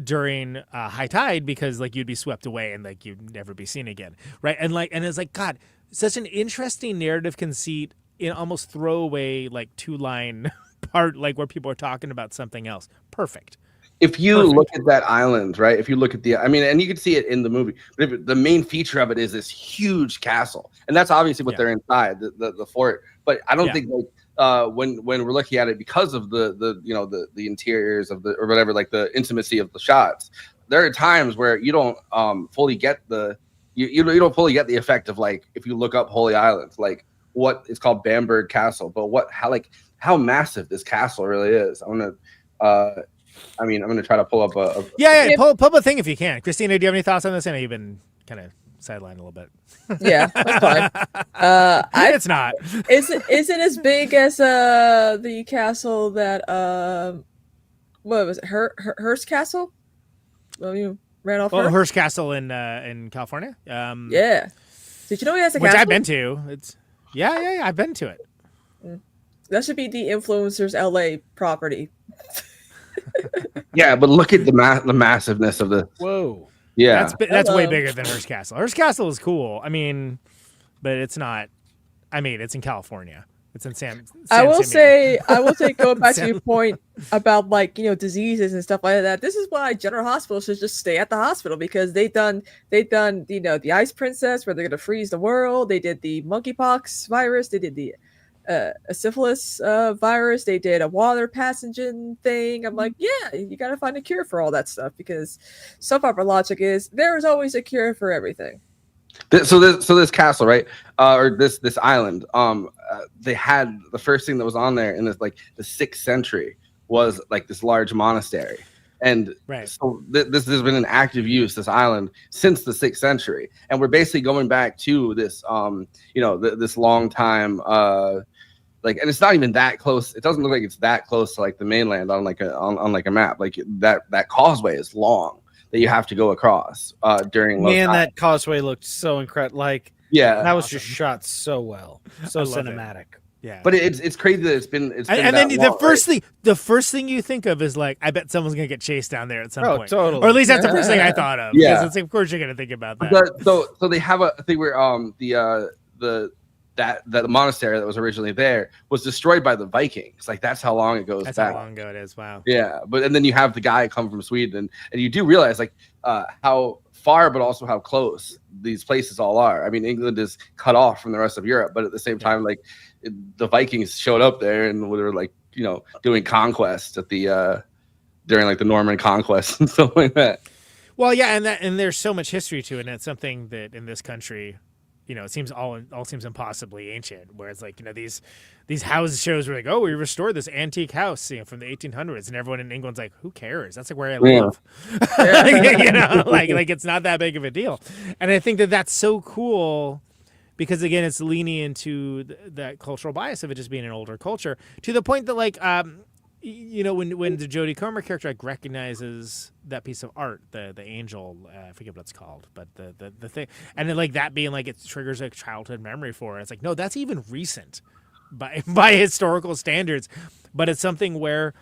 during high tide, because like you'd be swept away and like you'd never be seen again, right? And it's like, God, such an interesting narrative conceit in almost throwaway like 2-line part, like where people are talking about something else. Perfect. If you look at that island, right? If you look at and you can see it in the movie, but the main feature of it is this huge castle, and that's obviously what they're inside the fort. But I don't think like when we're looking at it, because of the interiors of or whatever, like the intimacy of the shots, there are times where you don't fully get you don't fully get the effect of like if you look up Holy Island, like what is called Bamberg Castle, but how massive this castle really is. I'm gonna try to pull up pull up a thing if you can. Kristina, do you have any thoughts on this? I know you've been kind of sidelined a little bit. Yeah, that's fine. It's not. Isn't as big as the castle that what was it? Hearst Castle? Well, you ran off. Hearst Castle in California. Yeah. Did you know he has a which castle? I've been to? It's I've been to it. That should be the influencer's LA property. Yeah, but look at the massiveness of the. Whoa. Yeah, that's way bigger than Hearst Castle. Hearst Castle is cool. I mean, but it's not. I mean, it's in California. It's in San I will say, going back to your point about like diseases and stuff like that. This is why General Hospital should just stay at the hospital, because they've done the Ice Princess, where they're gonna freeze the world. They did the monkeypox virus. They did the a syphilis virus. They did a water pathogen thing. I'm like, yeah, you got to find a cure for all that stuff, because soap opera logic is there is always a cure for everything. So this castle, right, or this island, they had the first thing that was on there in this like the 6th century was like this large monastery, And so this has been in active use, this island, since the 6th century. And we're basically going back to this, this long time, and it's not even that close. It doesn't look like it's that close to like the mainland on like a map. Like that causeway is long that you have to go across during low tide. That causeway looked so incredible. Like, that was just shot so well, so cinematic. Yeah, but it's crazy that it's been and then the first thing you think of is like, I bet someone's gonna get chased down there at some point. Totally. Or at least that's the first thing I thought of. Yeah, it's, of course you're gonna think about that. So they have a thing where the monastery that was originally there was destroyed by the Vikings. Like that's how long it goes back. That's how long ago it is. Wow. Yeah, and then you have the guy come from Sweden, and you do realize like how far, but also how close these places all are. I mean, England is cut off from the rest of Europe, but at the same time, like the Vikings showed up there and were like, doing conquest at the during like the Norman conquest and stuff like that. Well, yeah, and there's so much history to it, and it's something that in this country, it seems all seems impossibly ancient. Whereas like these house shows were like, oh, we restored this antique house from the 1800s, and everyone in England's like, who cares? That's like where I live. Like it's not that big of a deal. And I think that that's so cool because again, it's leaning into that cultural bias of it just being an older culture to the point that like when the Jody Comer character like recognizes that piece of art, the angel, I forget what it's called, but the thing, and then like that being like it triggers a childhood memory for her. It's like, no, that's even recent by historical standards, but it's something where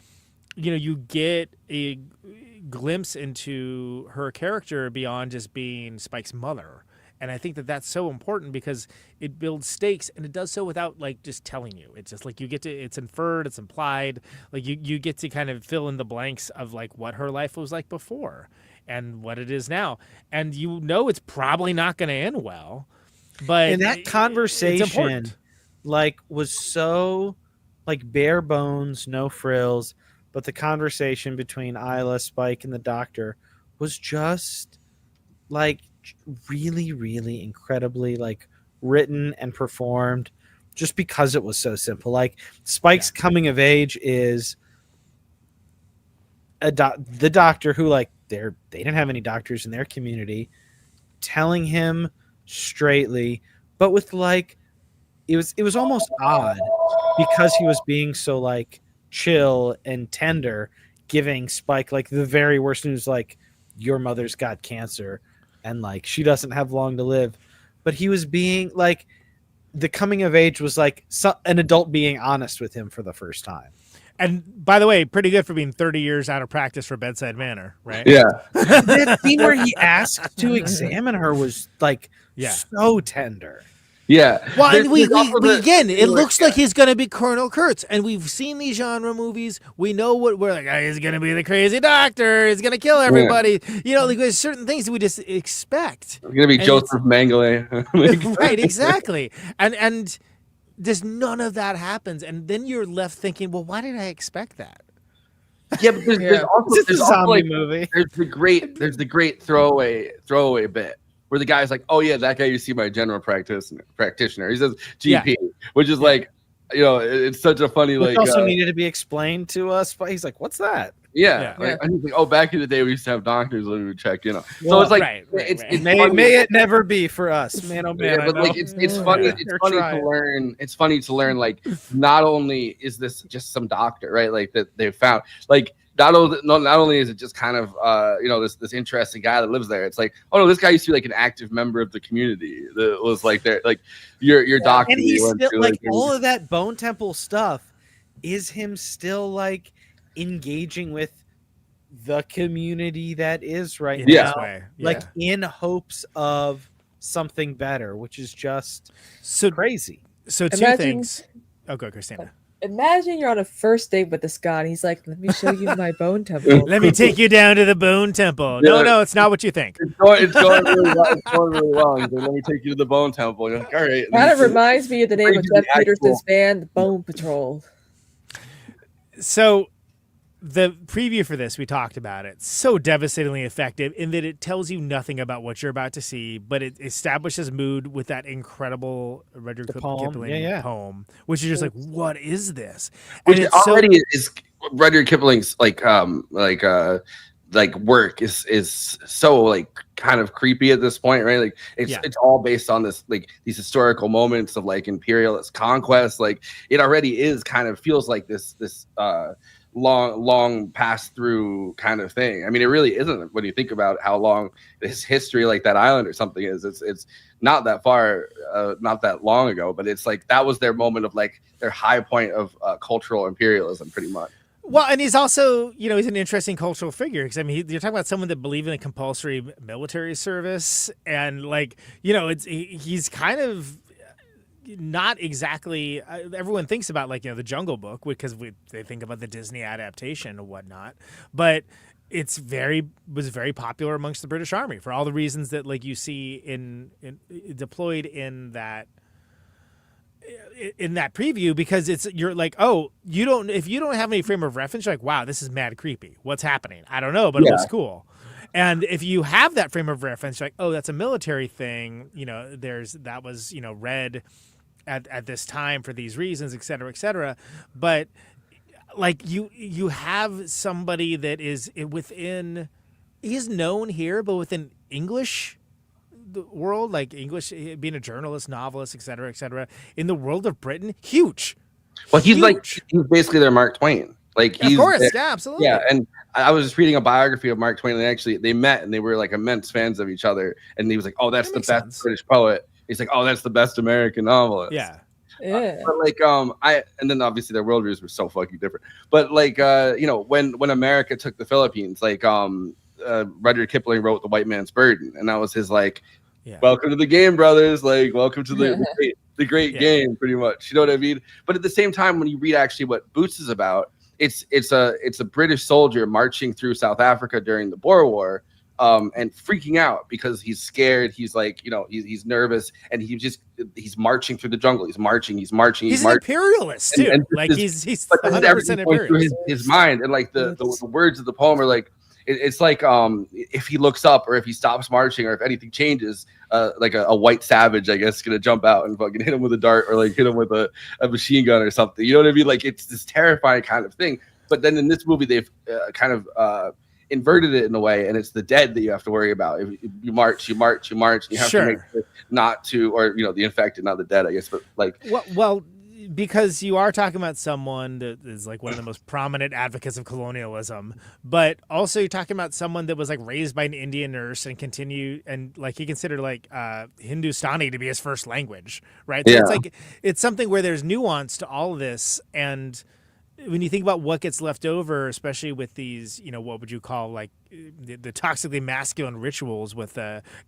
you get a glimpse into her character beyond just being Spike's mother. And I think that that's so important because it builds stakes, and it does so without like just telling you. It's just like it's inferred, it's implied. Like you get to kind of fill in the blanks of like what her life was like before and what it is now. And it's probably not going to end well. But and that conversation like was so like bare bones, no frills, but the conversation between Isla, Spike, and the doctor was just like really, really incredibly like written and performed just because it was so simple. Like Spike's coming of age is the doctor who like they didn't have any doctors in their community telling him straightly, but with like it was almost odd because he was being so like chill and tender, giving Spike like the very worst news, like your mother's got cancer and like she doesn't have long to live. But he was being like, the coming of age was like an adult being honest with him for the first time. And by the way, pretty good for being 30 years out of practice for bedside manner, right? Yeah. That scene where he asked to examine her was like so tender. Yeah. Well, and we again, it looks like he's going to be Colonel Kurtz, and we've seen these genre movies. We know what we're like. Oh, he's going to be the crazy doctor. He's going to kill everybody. Like there's certain things that we just expect. It's going to be Joseph Mengele. Right, exactly. And just none of that happens, and then you're left thinking, well, why did I expect that? Yeah, but there's also a zombie movie. There's the great throwaway bit where the guy's like, oh yeah, that guy you see my general practitioner. He says GP, which is like, it's such a funny which also needed to be explained to us, but he's like, what's that? Yeah. And he's like, oh, back in the day we used to have doctors that we would check, So it's like it's may it never be for us, man. Oh man, but like it's funny. Yeah. It's funny to learn. It's funny to learn. Like, not only is this just some doctor, right? Like that they've found. Like not only is it just kind of this interesting guy that lives there. It's like, oh no, this guy used to be like an active member of the community that was like there, like your doctor. And he's still like all of that Bone Temple stuff is him still like engaging with the community that is right now, like in hopes of something better, which is just so crazy. So two things. Oh, go, Kristina. Imagine you're on a first date with this guy, and he's like, "Let me show you my bone temple. Let me take you down to the bone temple." No, it's not what you think. It's going really well. It's going really well. He's like, let me take you to the bone temple. You're like, all right. Kind of reminds me of the name of Jeff Peterson's band, the Bone Patrol. So, the preview for this, we talked about it, so devastatingly effective in that it tells you nothing about what you're about to see, but it establishes mood with that incredible Rudyard Kipling poem, which is just like, what is this? And which already is Rudyard Kipling's work is so like kind of creepy at this point, right? Like it's all based on this like these historical moments of like imperialist conquest. Like it already is kind of feels like this long pass through kind of thing. I mean, it really isn't when you think about how long this history like that island or something is. It's not that far, not that long ago, but it's like that was their moment of like their high point of cultural imperialism, pretty much. Well, and he's also, he's an interesting cultural figure because I mean, you're talking about someone that believed in a compulsory military service, and like, he's kind of not exactly. Everyone thinks about like the Jungle Book because they think about the Disney adaptation and whatnot, but was very popular amongst the British Army for all the reasons that like you see in deployed in that preview, because you're like, oh, if you don't have any frame of reference, you're like, wow, this is mad creepy. What's happening? I don't know, but it looks cool. And if you have that frame of reference, you're like, oh, that's a military thing. That was read at this time for these reasons, et cetera, et cetera. But like you have somebody that is within, he's known here, but within English the world, like English, being a journalist, novelist, et cetera, in the world of Britain, huge. Well, he's basically their Mark Twain. Like he's, of course, yeah, absolutely. Yeah, and I was just reading a biography of Mark Twain, and they met and they were like immense fans of each other. And he was like, "Oh, that's the best British poet." He's like, "Oh, that's the best American novelist." Yeah. But like and then obviously their worldviews were so fucking different. But like when America took the Philippines, like Rudyard Kipling wrote The White Man's Burden, and that was his like, welcome to the game, brothers, like welcome to the great game, pretty much. You know what I mean? But at the same time, when you read actually what Boots is about, it's a British soldier marching through South Africa during the Boer War, and freaking out because he's scared. He's like, he's nervous, and he's marching through the jungle. He's marching. He's an imperialist too. And like he's 100% imperialist. His mind, and like the words of the poem are like, it's like if he looks up or if he stops marching or if anything changes, like a white savage, I guess, is gonna jump out and fucking hit him with a dart or like hit him with a machine gun or something. You know what I mean? Like it's this terrifying kind of thing. But then in this movie, they've kind of inverted it in a way, and it's the dead that you have to worry about. If you march, and you have to make sure not to, or the infected, not the dead, I guess. But like, well, because you are talking about someone that is like one of the most prominent advocates of colonialism, but also you're talking about someone that was like raised by an Indian nurse and he considered like Hindustani to be his first language, right? So it's something where there's nuance to all of this. And when you think about what gets left over, especially with these, what would you call like the toxically masculine rituals with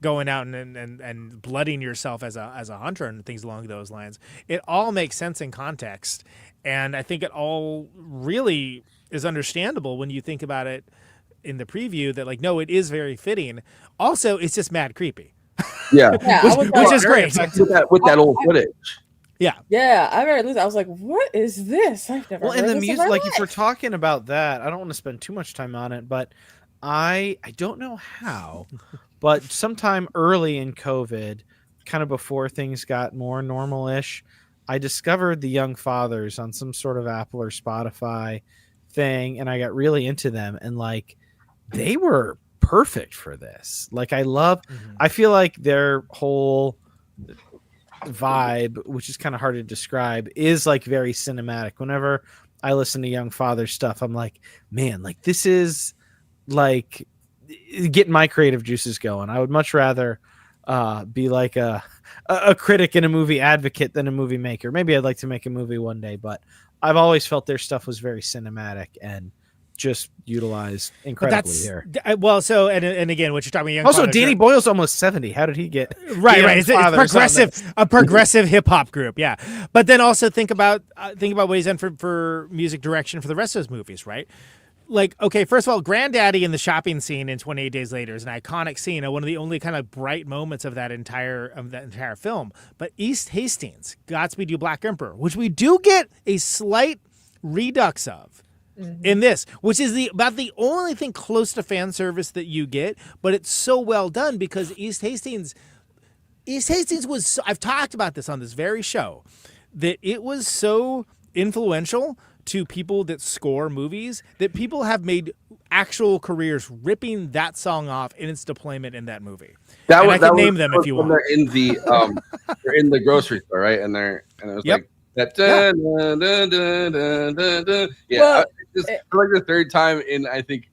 going out and blooding yourself as a hunter and things along those lines, it all makes sense in context. And I think it all really is understandable when you think about it in the preview that like, no, it is very fitting. Also, it's just mad creepy. Yeah. which is great. With that old footage. Yeah, I read. I was like, "What is this?" I've never. Well, in the music, like if we're talking about that, I don't want to spend too much time on it, but I don't know how, but sometime early in COVID, kind of before things got more normal-ish, I discovered the Young Fathers on some sort of Apple or Spotify thing, and I got really into them, and like they were perfect for this. Like I feel like their whole vibe, which is kind of hard to describe, is like very cinematic. Whenever I listen to Young Father stuff, I'm like, man, like this is like getting my creative juices going. I would much rather be like a critic and a movie advocate than a movie maker. Maybe I'd like to make a movie one day, but I've always felt their stuff was very cinematic and just utilized incredibly here. Well, so and again, what you're talking about. Also, Danny Boyle's almost 70. How did he get right? It's a progressive hip hop group, yeah. But then also think about what he's done for music direction for the rest of those movies, right? Like, okay, first of all, Granddaddy in the shopping scene in 28 Days Later is an iconic scene, and one of the only kind of bright moments of that entire film. But East Hastings, Godspeed You Black Emperor, which we do get a slight redux of in this, which is about the only thing close to fan service that you get, but it's so well done because East Hastings was, I've talked about this on this very show, that it was so influential to people that score movies that people have made actual careers ripping that song off in its deployment in that movie. I can name them if you want. They're in the grocery store, right? And it was like that. Yeah. Well, it's for like the third time in I think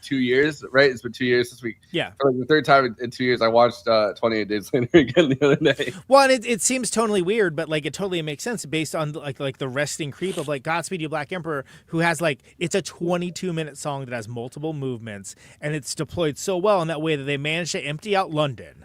2 years, right? It's been 2 years this week. Yeah. For like the third time in 2 years, I watched 28 Days Later again the other day. Well, and it seems totally weird, but like it totally makes sense based on like the resting creep of like Godspeed You Black Emperor, who has like it's a 22-minute song that has multiple movements, and it's deployed so well in that way that they managed to empty out London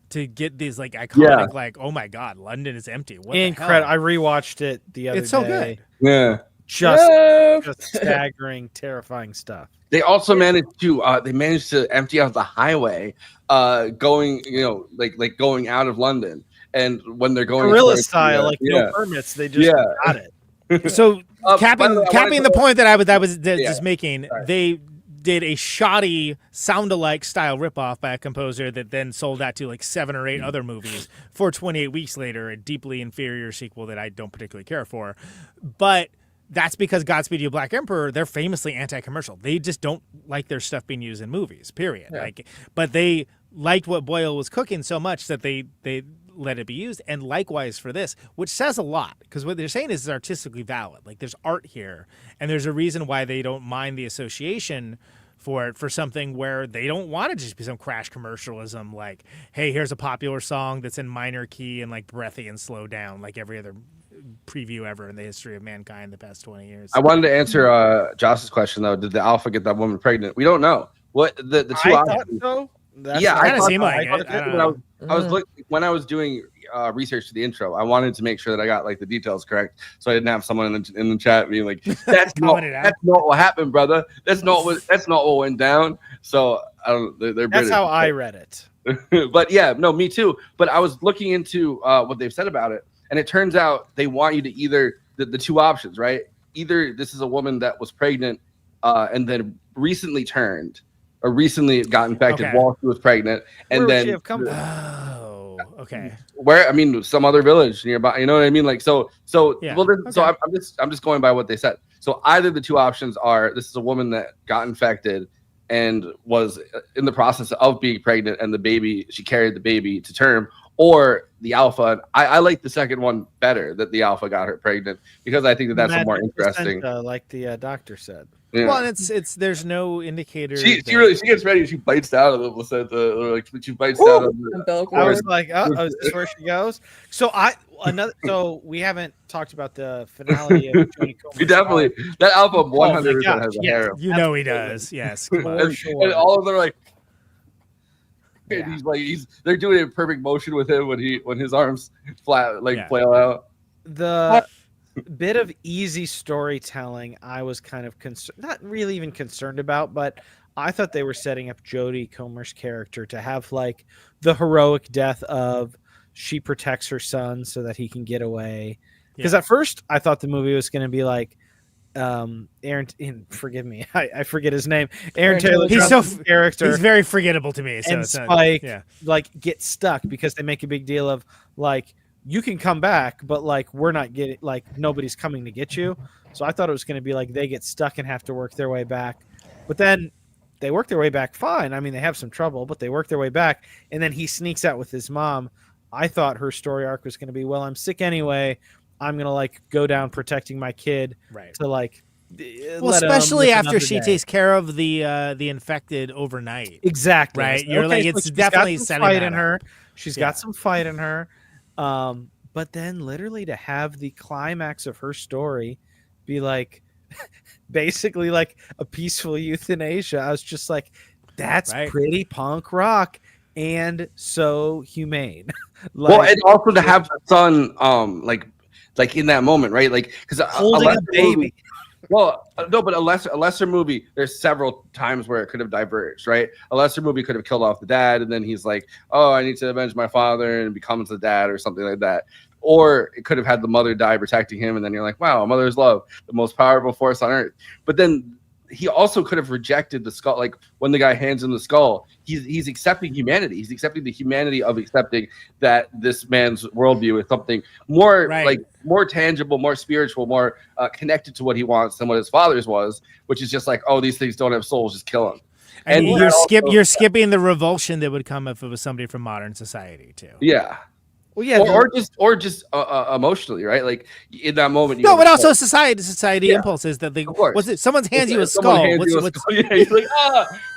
to get these like iconic like, oh my God, London is empty. What incredible! I rewatched it the other day. It's so good. Yeah. Just staggering, terrifying stuff. They also managed to empty out the highway, going like going out of London, and when they're going guerrilla style, no permits, they just got it. So capping the point that I was just making, they did a shoddy sound-alike style ripoff by a composer that then sold that to like 7 or 8 other movies for 28 weeks later, a deeply inferior sequel that I don't particularly care for, but. That's because Godspeed You Black Emperor, they're famously anti-commercial. They just don't like their stuff being used in movies, period. Yeah. But they liked what Boyle was cooking so much that they let it be used. And likewise for this, which says a lot, because what they're saying is artistically valid. Like there's art here, and there's a reason why they don't mind the association for it for something where they don't want it to just be some crash commercialism like, hey, here's a popular song that's in minor key and like breathy and slow down like every other preview ever in the history of mankind the past 20 years. I wanted to answer Josh's question though. Did the Alpha get that woman pregnant? We don't know. What the two options. So. Yeah, I kind of seemed like it. I was looking when I was doing research to the intro. I wanted to make sure that I got like the details correct, so I didn't have someone in the chat being like, "That's not what happened, brother. That's not what went down." So I don't. They're That's British. how I read it. But yeah, no, me too. But I was looking into what they've said about it, and it turns out they want you to either the two options, right? Either this is a woman that was pregnant and then recently turned. Or recently got infected while she was pregnant, and where then would she have come from? Oh, okay. Where I mean, some other village nearby. You know what I mean? Like so. Yeah. Well, so I'm just going by what they said. So either the two options are this is a woman that got infected and was in the process of being pregnant, and she carried the baby to term, or the Alpha. I like the second one better, that the Alpha got her pregnant, because I think that's a more interesting. Like the doctor said. Yeah. Well, and it's there's no indicator. She gets ready. She bites down of the placenta, she bites down of the. I was like, is this where she goes? So So we haven't talked about the finale of Jody Comer's He definitely that Alpha 100% has a harem. You know he does. Yes, and all of them are like. Yeah. And they're doing a perfect motion with him when his arms flail out. The bit of easy storytelling I was kind of not really even concerned about, but I thought they were setting up Jody Comer's character to have like the heroic death of she protects her son so that he can get away. Because at first I thought the movie was going to be like Aaron, forgive me, I forget his name. Aaron Taylor. He's character. He's very forgettable to me. So and Spike like get stuck because they make a big deal of like you can come back, but like we're not getting like nobody's coming to get you. So I thought it was going to be like they get stuck and have to work their way back, but then they work their way back fine. I mean, they have some trouble, but they work their way back, and then he sneaks out with his mom. I thought her story arc was going to be, well, I'm sick anyway. I'm going to like go down protecting my kid to like, especially after she takes care of the infected overnight. Exactly. Right. You're like, it's definitely setting fight in her. She's got some fight in her. But then literally to have the climax of her story be like, basically like a peaceful euthanasia. I was just like, that's pretty punk rock and so humane. Well, and also to have the son, like in that moment, right? Like, because holding a baby. Movie, well, no, but a lesser movie. There's several times where it could have diverged, right? A lesser movie could have killed off the dad, and then he's like, "Oh, I need to avenge my father," and becomes the dad or something like that. or it could have had the mother die protecting him, and then you're like, wow, a mother's love, the most powerful force on earth. But then he also could have rejected the skull. Like when the guy hands him the skull, he's accepting humanity. He's accepting the humanity of accepting that this man's worldview is something more like more tangible, more spiritual, more connected to what he wants than what his father's was, which is just like, oh, these things don't have souls, just kill them. And you're skipping the revulsion that would come if it was somebody from modern society too. Yeah. Well, yeah, or just emotionally, right? Like in that moment. No, but also society impulses that they was it someone's hands you a skull. Yeah, you're like,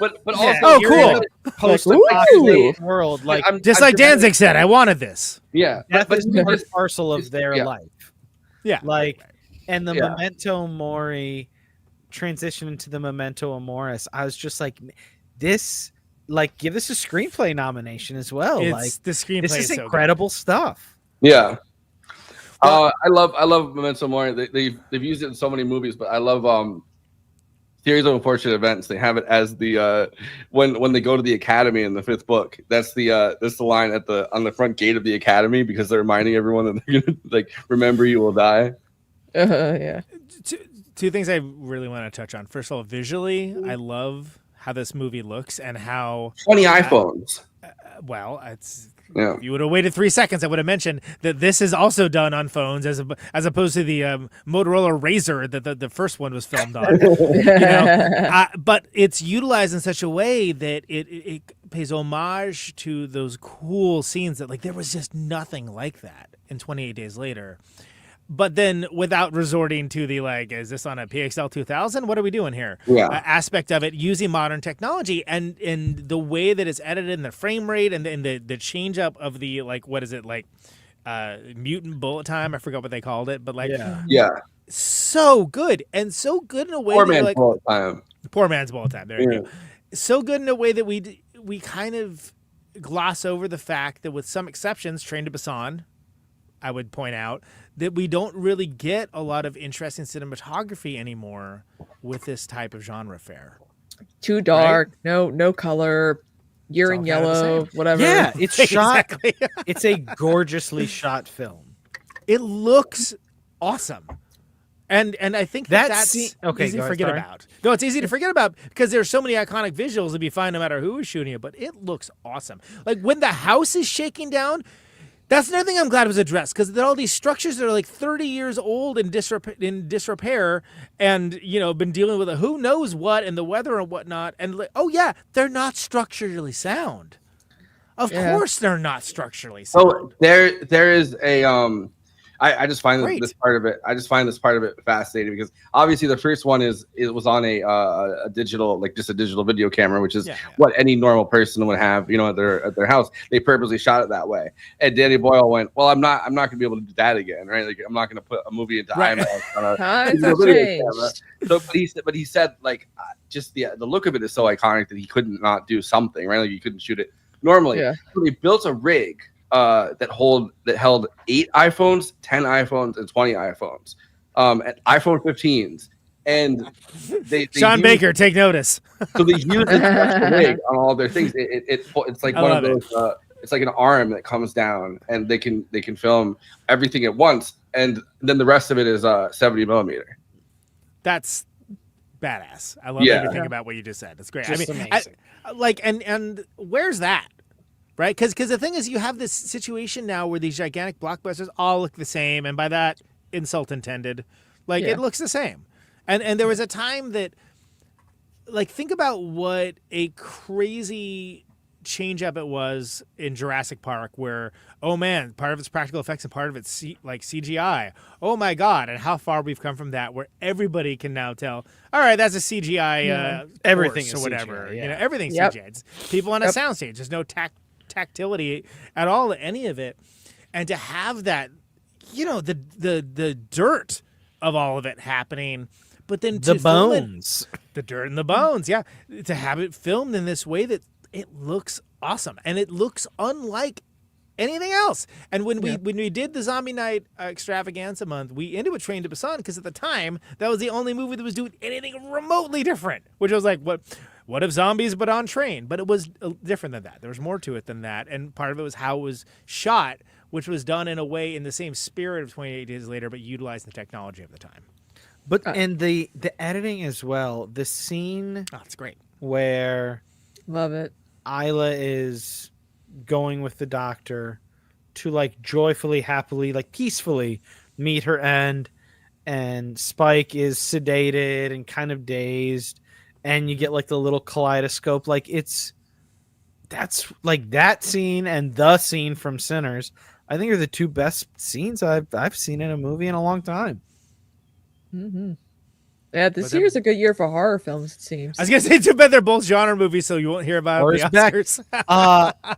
but also, oh, cool. Post-apocalyptic world, like just like Danzig said, I wanted this. Yeah, death is part and parcel of their life. Yeah, like, and the memento mori transition into the memento moris. I was just like, this. Like, give this a screenplay nomination as well. Like, the screenplay this is so incredible stuff. Yeah, I love Memento Mori. They've used it in so many movies, but I love Series of Unfortunate Events. They have it as the when they go to the academy in the 5th book. That's the line on the front gate of the academy, because they're reminding everyone that they're gonna like remember you will die. Yeah. Two things I really want to touch on. First of all, visually, I love how this movie looks and how 20 iPhones. Well, it's Yeah. You would have waited 3 seconds. I would have mentioned that this is also done on phones as opposed to the Motorola Razr that the first one was filmed on. But it's utilized in such a way that it pays homage to those cool scenes that like there was just nothing like that in 28 Days Later. But then without resorting to the like, is this on a PXL 2000? What are we doing here? Yeah. Aspect of it using modern technology and the way that it's edited and the frame rate and the change up of the like, what is it like, mutant bullet time? I forgot what they called it, but like, yeah, so good and so good in a way. Poor that man's like, bullet time. Poor man's bullet time. There you go. So good in a way that we kind of gloss over the fact that with some exceptions, Train to Busan, I would point out that we don't really get a lot of interesting cinematography anymore with this type of genre fare. Too dark, right? no color, urine yellow, whatever. Yeah, it's shot. Exactly. It's a gorgeously shot film. It looks awesome. And I think that's easy to forget about. No, it's easy to forget about because there's so many iconic visuals it'd be fine no matter who is shooting it, but it looks awesome. Like when the house is shaking down, that's another thing I'm glad was addressed because there are all these structures that are like 30 years old in disrepair and, been dealing with who knows what and the weather and whatnot. And like, oh, yeah, they're not structurally sound. Of course they're not structurally sound. So there is a I just find this part of it. I just find this part of it fascinating because obviously the first one it was on a digital, like just a digital video camera, which is what any normal person would have, at their house. They purposely shot it that way. And Danny Boyle went, well, I'm not gonna be able to do that again, right? Like I'm not gonna put a movie into IMAX on a digital video camera. So, but he said like just the look of it is so iconic that he couldn't not do something, right? Like you couldn't shoot it normally. Yeah. So they built a rig that held 8 iPhones, 10 iPhones, and 20 iPhones, and iPhone 15s, and they Sean Baker, take notice. So they use a rig on all their things. It's like one of those. It's like an arm that comes down, and they can film everything at once, and then the rest of it is 70 millimeter. That's badass. I love everything about what you just said. It's great. Just amazing. And where's that? Right, because the thing is, you have this situation now where these gigantic blockbusters all look the same, and by that, insult intended, it looks the same. And there was a time that, like, think about what a crazy change up it was in Jurassic Park, where oh man, part of it's practical effects and part of it's CGI. Oh my god, and how far we've come from that, where everybody can now tell. All right, that's a CGI. Everything is or whatever. CGI, everything's CGI. It's people on a soundstage. There's no tactility at all to any of it, and to have that, the dirt of all of it happening, but then the bones, the dirt and the bones, to have it filmed in this way that it looks awesome and it looks unlike anything else. And when we did the Zombie Night Extravaganza month, we ended with Train to Busan because at the time that was the only movie that was doing anything remotely different, which was like what if zombies but on train? But it was different than that. There was more to it than that. And part of it was how it was shot which was done in a way in the same spirit of 28 Days Later, but utilized the technology of the time. But and the editing as well. The scene, it's great, where love it. Isla is going with the doctor to like joyfully, happily, like peacefully meet her end, and Spike is sedated and kind of dazed, and you get like the little kaleidoscope. Like that's like that scene and the scene from Sinners, I think, are the two best scenes I've seen in a movie in a long time. Mm-hmm. Yeah, this year's a good year for horror films, it seems. I was gonna say, too bad they're both genre movies, so you won't hear about the Oscars.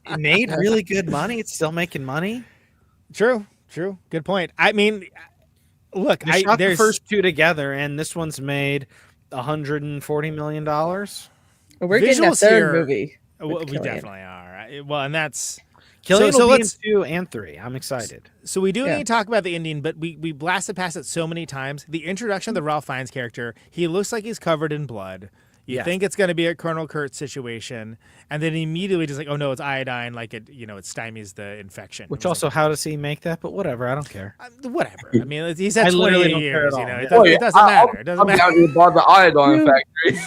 It made really good money. It's still making money. True. Good point. I mean, look, they shot the first two together, and this one's made $140 million. We're getting a third movie. We definitely are. Well, and that's Killian will be in 2 and 3. I'm excited. So we do need to talk about the ending, but we blasted past it so many times. The introduction of the Ralph Fiennes character, he looks like he's covered in blood. You think it's going to be a Colonel Kurtz situation, and then immediately just like, oh no, it's iodine, like it stymies the infection. Which also, how does he make that? But whatever, I don't care. Whatever. I mean, he's had 20 years. It doesn't matter. It doesn't matter. I'm down here by the iodine factory.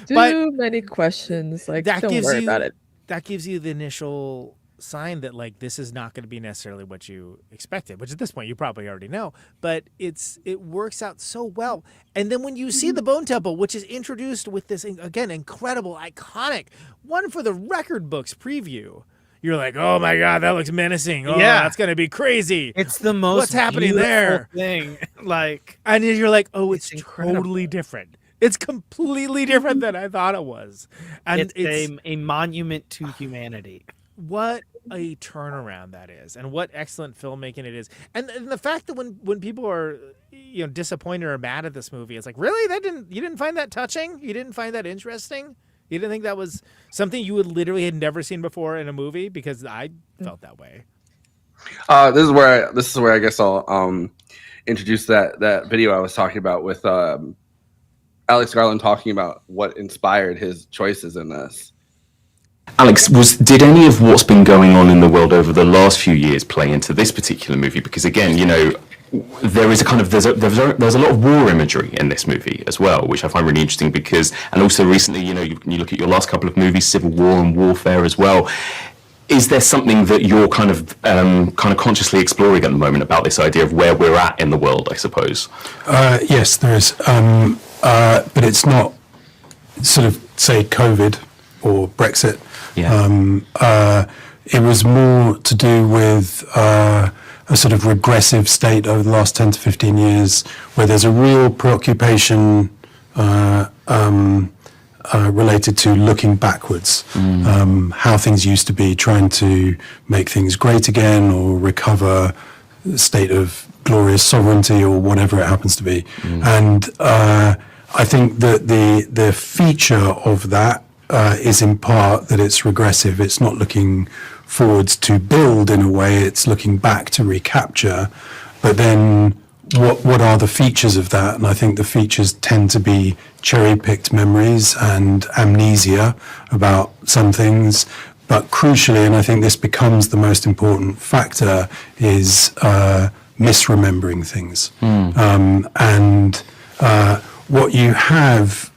Too many questions. Like, don't worry about it. That gives you the initial sign that like this is not going to be necessarily what you expected, which at this point you probably already know, but it works out so well. And then when you see the Bone Temple, which is introduced with this again incredible, iconic one for the record books preview, you're like, oh my god, that looks menacing. Oh, that's going to be crazy. It's the most what's happening there thing. Like, and you're like, oh, it's totally different. It's completely different than I thought it was. And it's a monument to humanity. What a turnaround that is, and what excellent filmmaking it is. And the fact that when people are disappointed or mad at this movie, it's like, really, you didn't find that touching? You didn't find that interesting? You didn't think that was something you would literally had never seen before in a movie? Because I felt that way. This is where I guess I'll introduce that video I was talking about with Alex Garland talking about what inspired his choices in this. Alex, did any of what's been going on in the world over the last few years play into this particular movie? Because again, there is there's a lot of war imagery in this movie as well, which I find really interesting because, and also recently, you look at your last couple of movies, Civil War and Warfare as well. Is there something that you're kind of consciously exploring at the moment about this idea of where we're at in the world, I suppose? Yes, there is, but it's not sort of say COVID or Brexit. It was more to do with a sort of regressive state over the last 10 to 15 years where there's a real preoccupation related to looking backwards, how things used to be, trying to make things great again or recover a state of glorious sovereignty or whatever it happens to be. And I think that the feature of that is in part that it's regressive. It's not looking forwards to build in a way, it's looking back to recapture. But then what are the features of that? And I think the features tend to be cherry-picked memories and amnesia about some things. But crucially, and I think this becomes the most important factor, is misremembering things. And what you have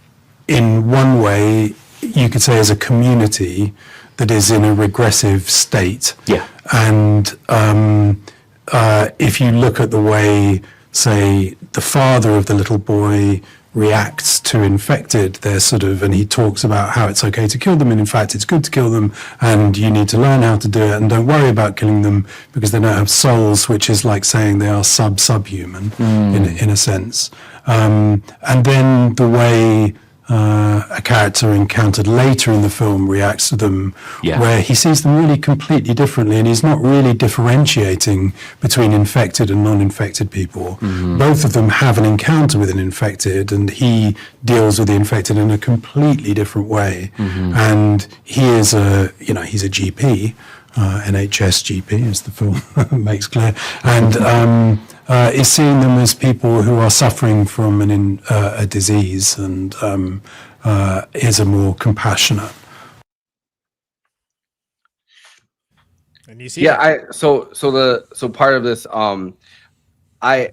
in one way, you could say, as a community that is in a regressive state. And if you look at the way, say, the father of the little boy reacts to infected, they're sort of, and he talks about how it's okay to kill them, and in fact it's good to kill them, and you need to learn how to do it, and don't worry about killing them because they don't have souls, which is like saying they are subhuman in a sense. And then the way a character encountered later in the film reacts to them, where he sees them really completely differently, and he's not really differentiating between infected and non-infected people. Both of them have an encounter with an infected, and he deals with the infected in a completely different way. And he is he's a GP, NHS GP, as the film makes clear, and is seeing them as people who are suffering from a disease, and is a more compassionate. And you see, so part of this, I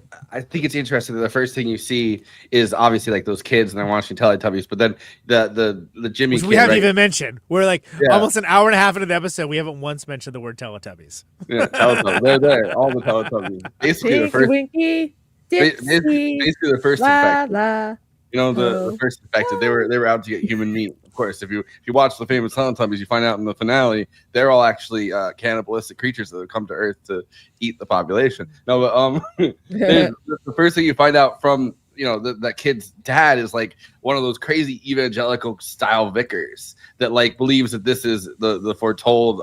think it's interesting that the first thing you see is obviously like those kids and they're watching Teletubbies, but then the Jimmy kid, we haven't even mentioned. We're like almost an hour and a half into the episode. We haven't once mentioned the word Teletubbies. Yeah, Teletubbies. They're there. All the Teletubbies. Basically, the first. Winky, basically, the first infected. la. You know, the first infected. They were out to get human meat. Of course, if you watch the famous Teletubbies, you find out in the finale they're all actually cannibalistic creatures that have come to Earth to eat the population. No, but the first thing you find out from that kid's dad is like one of those crazy evangelical style vicars that like believes that this is the foretold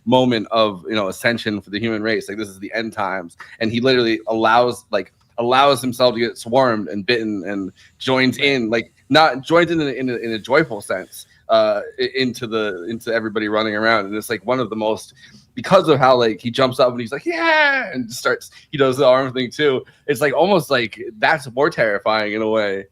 moment of ascension for the human race. Like this is the end times, and he literally allows himself to get swarmed and bitten and joins in, like not joins in a joyful sense into everybody running around. And it's like one of the most, because of how like he jumps up and he's like, yeah, and he does the arm thing too. It's like almost like that's more terrifying in a way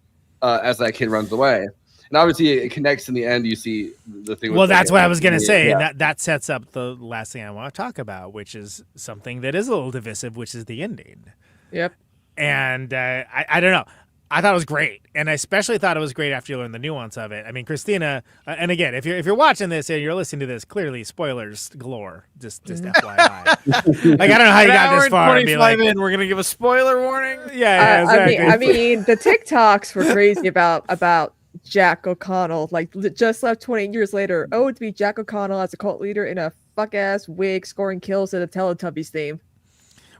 as that kid runs away. And obviously it connects in the end. You see the thing. Well, that's what I was going to say. Yeah. And that sets up the last thing I want to talk about, which is something that is a little divisive, which is the ending. Yep. And I don't know. I thought it was great, and I especially thought it was great after you learn the nuance of it. I mean, Kristina, and again, if you're watching this and you're listening to this, clearly spoilers galore. Just FYI. Like I don't know how you got this far. 25 in, we're gonna give a spoiler warning. Yeah, exactly. I mean, the TikToks were crazy about Jack O'Connell. Like just left 20 years later. Oh, to be Jack O'Connell as a cult leader in a fuck ass wig, scoring kills to the Teletubbies theme.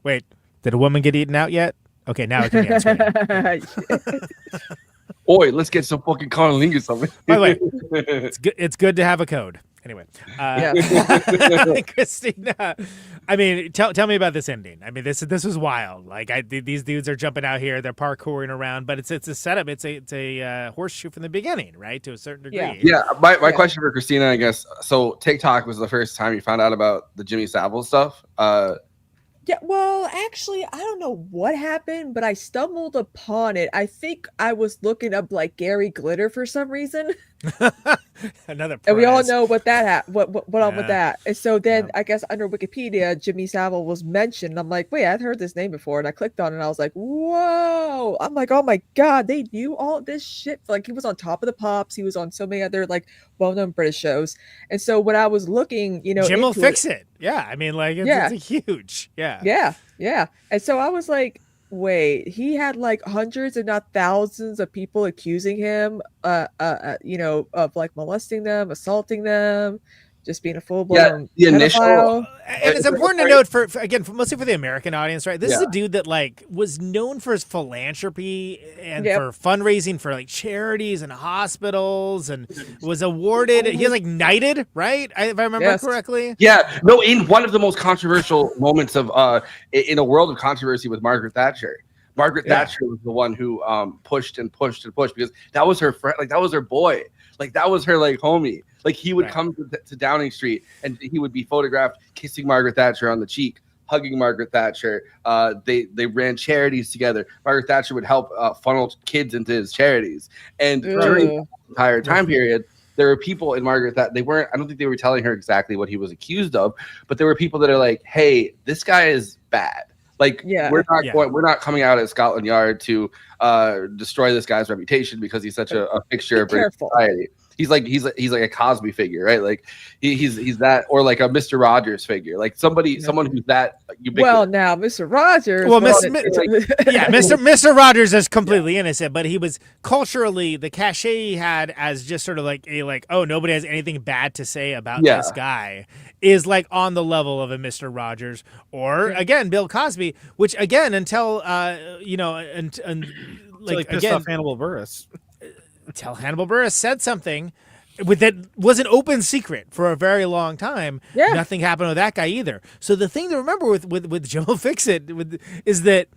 Wait, did a woman get eaten out yet? Okay, now I can answer. Oi, let's get some fucking cunnilingus or something. By the way, it's good to have a code. Anyway, Kristina, I mean, tell me about this ending. I mean, this was wild. Like these dudes are jumping out here, they're parkouring around, but it's a setup. It's a horseshoe from the beginning, right? To a certain degree. Yeah. My question for Kristina, I guess. So TikTok was the first time you found out about the Jimmy Savile stuff. Yeah, well, actually, I don't know what happened, but I stumbled upon it. I think I was looking up like Gary Glitter for some reason. Another prize. And we all know what that what on with that. And so then I guess under Wikipedia, Jimmy Savile was mentioned. I'm like, wait, I've heard this name before, and I clicked on it and I was like, whoa. I'm like, oh my god, they knew all this shit. Like he was on Top of the Pops, he was on so many other like well-known British shows. And so when I was looking, Jim will fix it. Yeah, I mean, like it's a huge, yeah. And so I was like, wait, he had like hundreds, if not thousands, of people accusing him, of like molesting them, assaulting them, just being a full-blown the initial. And it's important to note for mostly for the American audience, right? This is a dude that like was known for his philanthropy and for fundraising for like charities and hospitals, and was awarded. He was like knighted, right? If I remember correctly. Yeah, no, in one of the most controversial moments of in a world of controversy with Margaret Thatcher. Margaret Thatcher was the one who pushed and pushed and pushed, because that was her friend, like that was her boy, like that was her like homie. Like he would come to Downing Street and he would be photographed kissing Margaret Thatcher on the cheek, hugging Margaret Thatcher. They ran charities together. Margaret Thatcher would help funnel kids into his charities. And during the entire time period, there were people in Margaret that I don't think they were telling her exactly what he was accused of, but there were people that are like, hey, this guy is bad. Like we're not coming out at Scotland Yard to destroy this guy's reputation because he's such a fixture of British society. He's like a Cosby figure, right? Like he's that, or like a Mr. Rogers figure, like someone who's that ubiquitous. Well, now Mr. Rogers. Well, Mr. Rogers is completely innocent, but he was culturally, the cachet he had as just sort of like nobody has anything bad to say about this guy is like on the level of a Mr. Rogers, or again Bill Cosby, which again until pissed off Hannibal Buress. Until Hannibal Buress said something that was an open secret for a very long time. Nothing happened with that guy either. So the thing to remember with Jim will fix it is that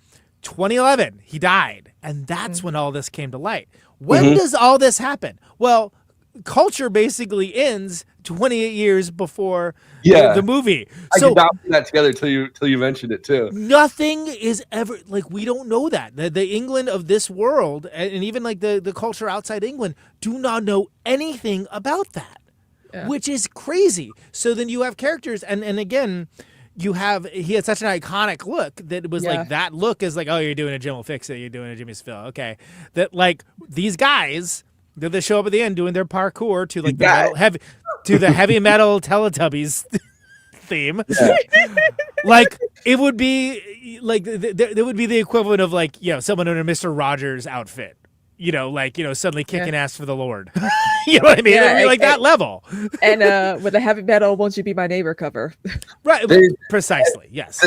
2011 he died, and that's when all this came to light. When does all this happen? Well, culture basically ends 28 years before the movie. I did not put that together till you mentioned it too. Nothing is ever like, we don't know that. The England of this world, and even like the culture outside England, do not know anything about that. which is crazy. So then you have characters, and again, he had such an iconic look that it was like that look is like, oh, you're doing a Jim will fix it, you're doing a Jimmy Spill, okay. That like these guys that they show up at the end doing their parkour to like the heavy metal Teletubbies theme. Yeah. Like it would be like there would be the equivalent of like, someone in a Mr. Rogers outfit. Suddenly kicking ass for the Lord. You know what I mean? Yeah, like that level. And with the heavy metal "Won't You Be My Neighbor" cover. Right. Precisely. Yes.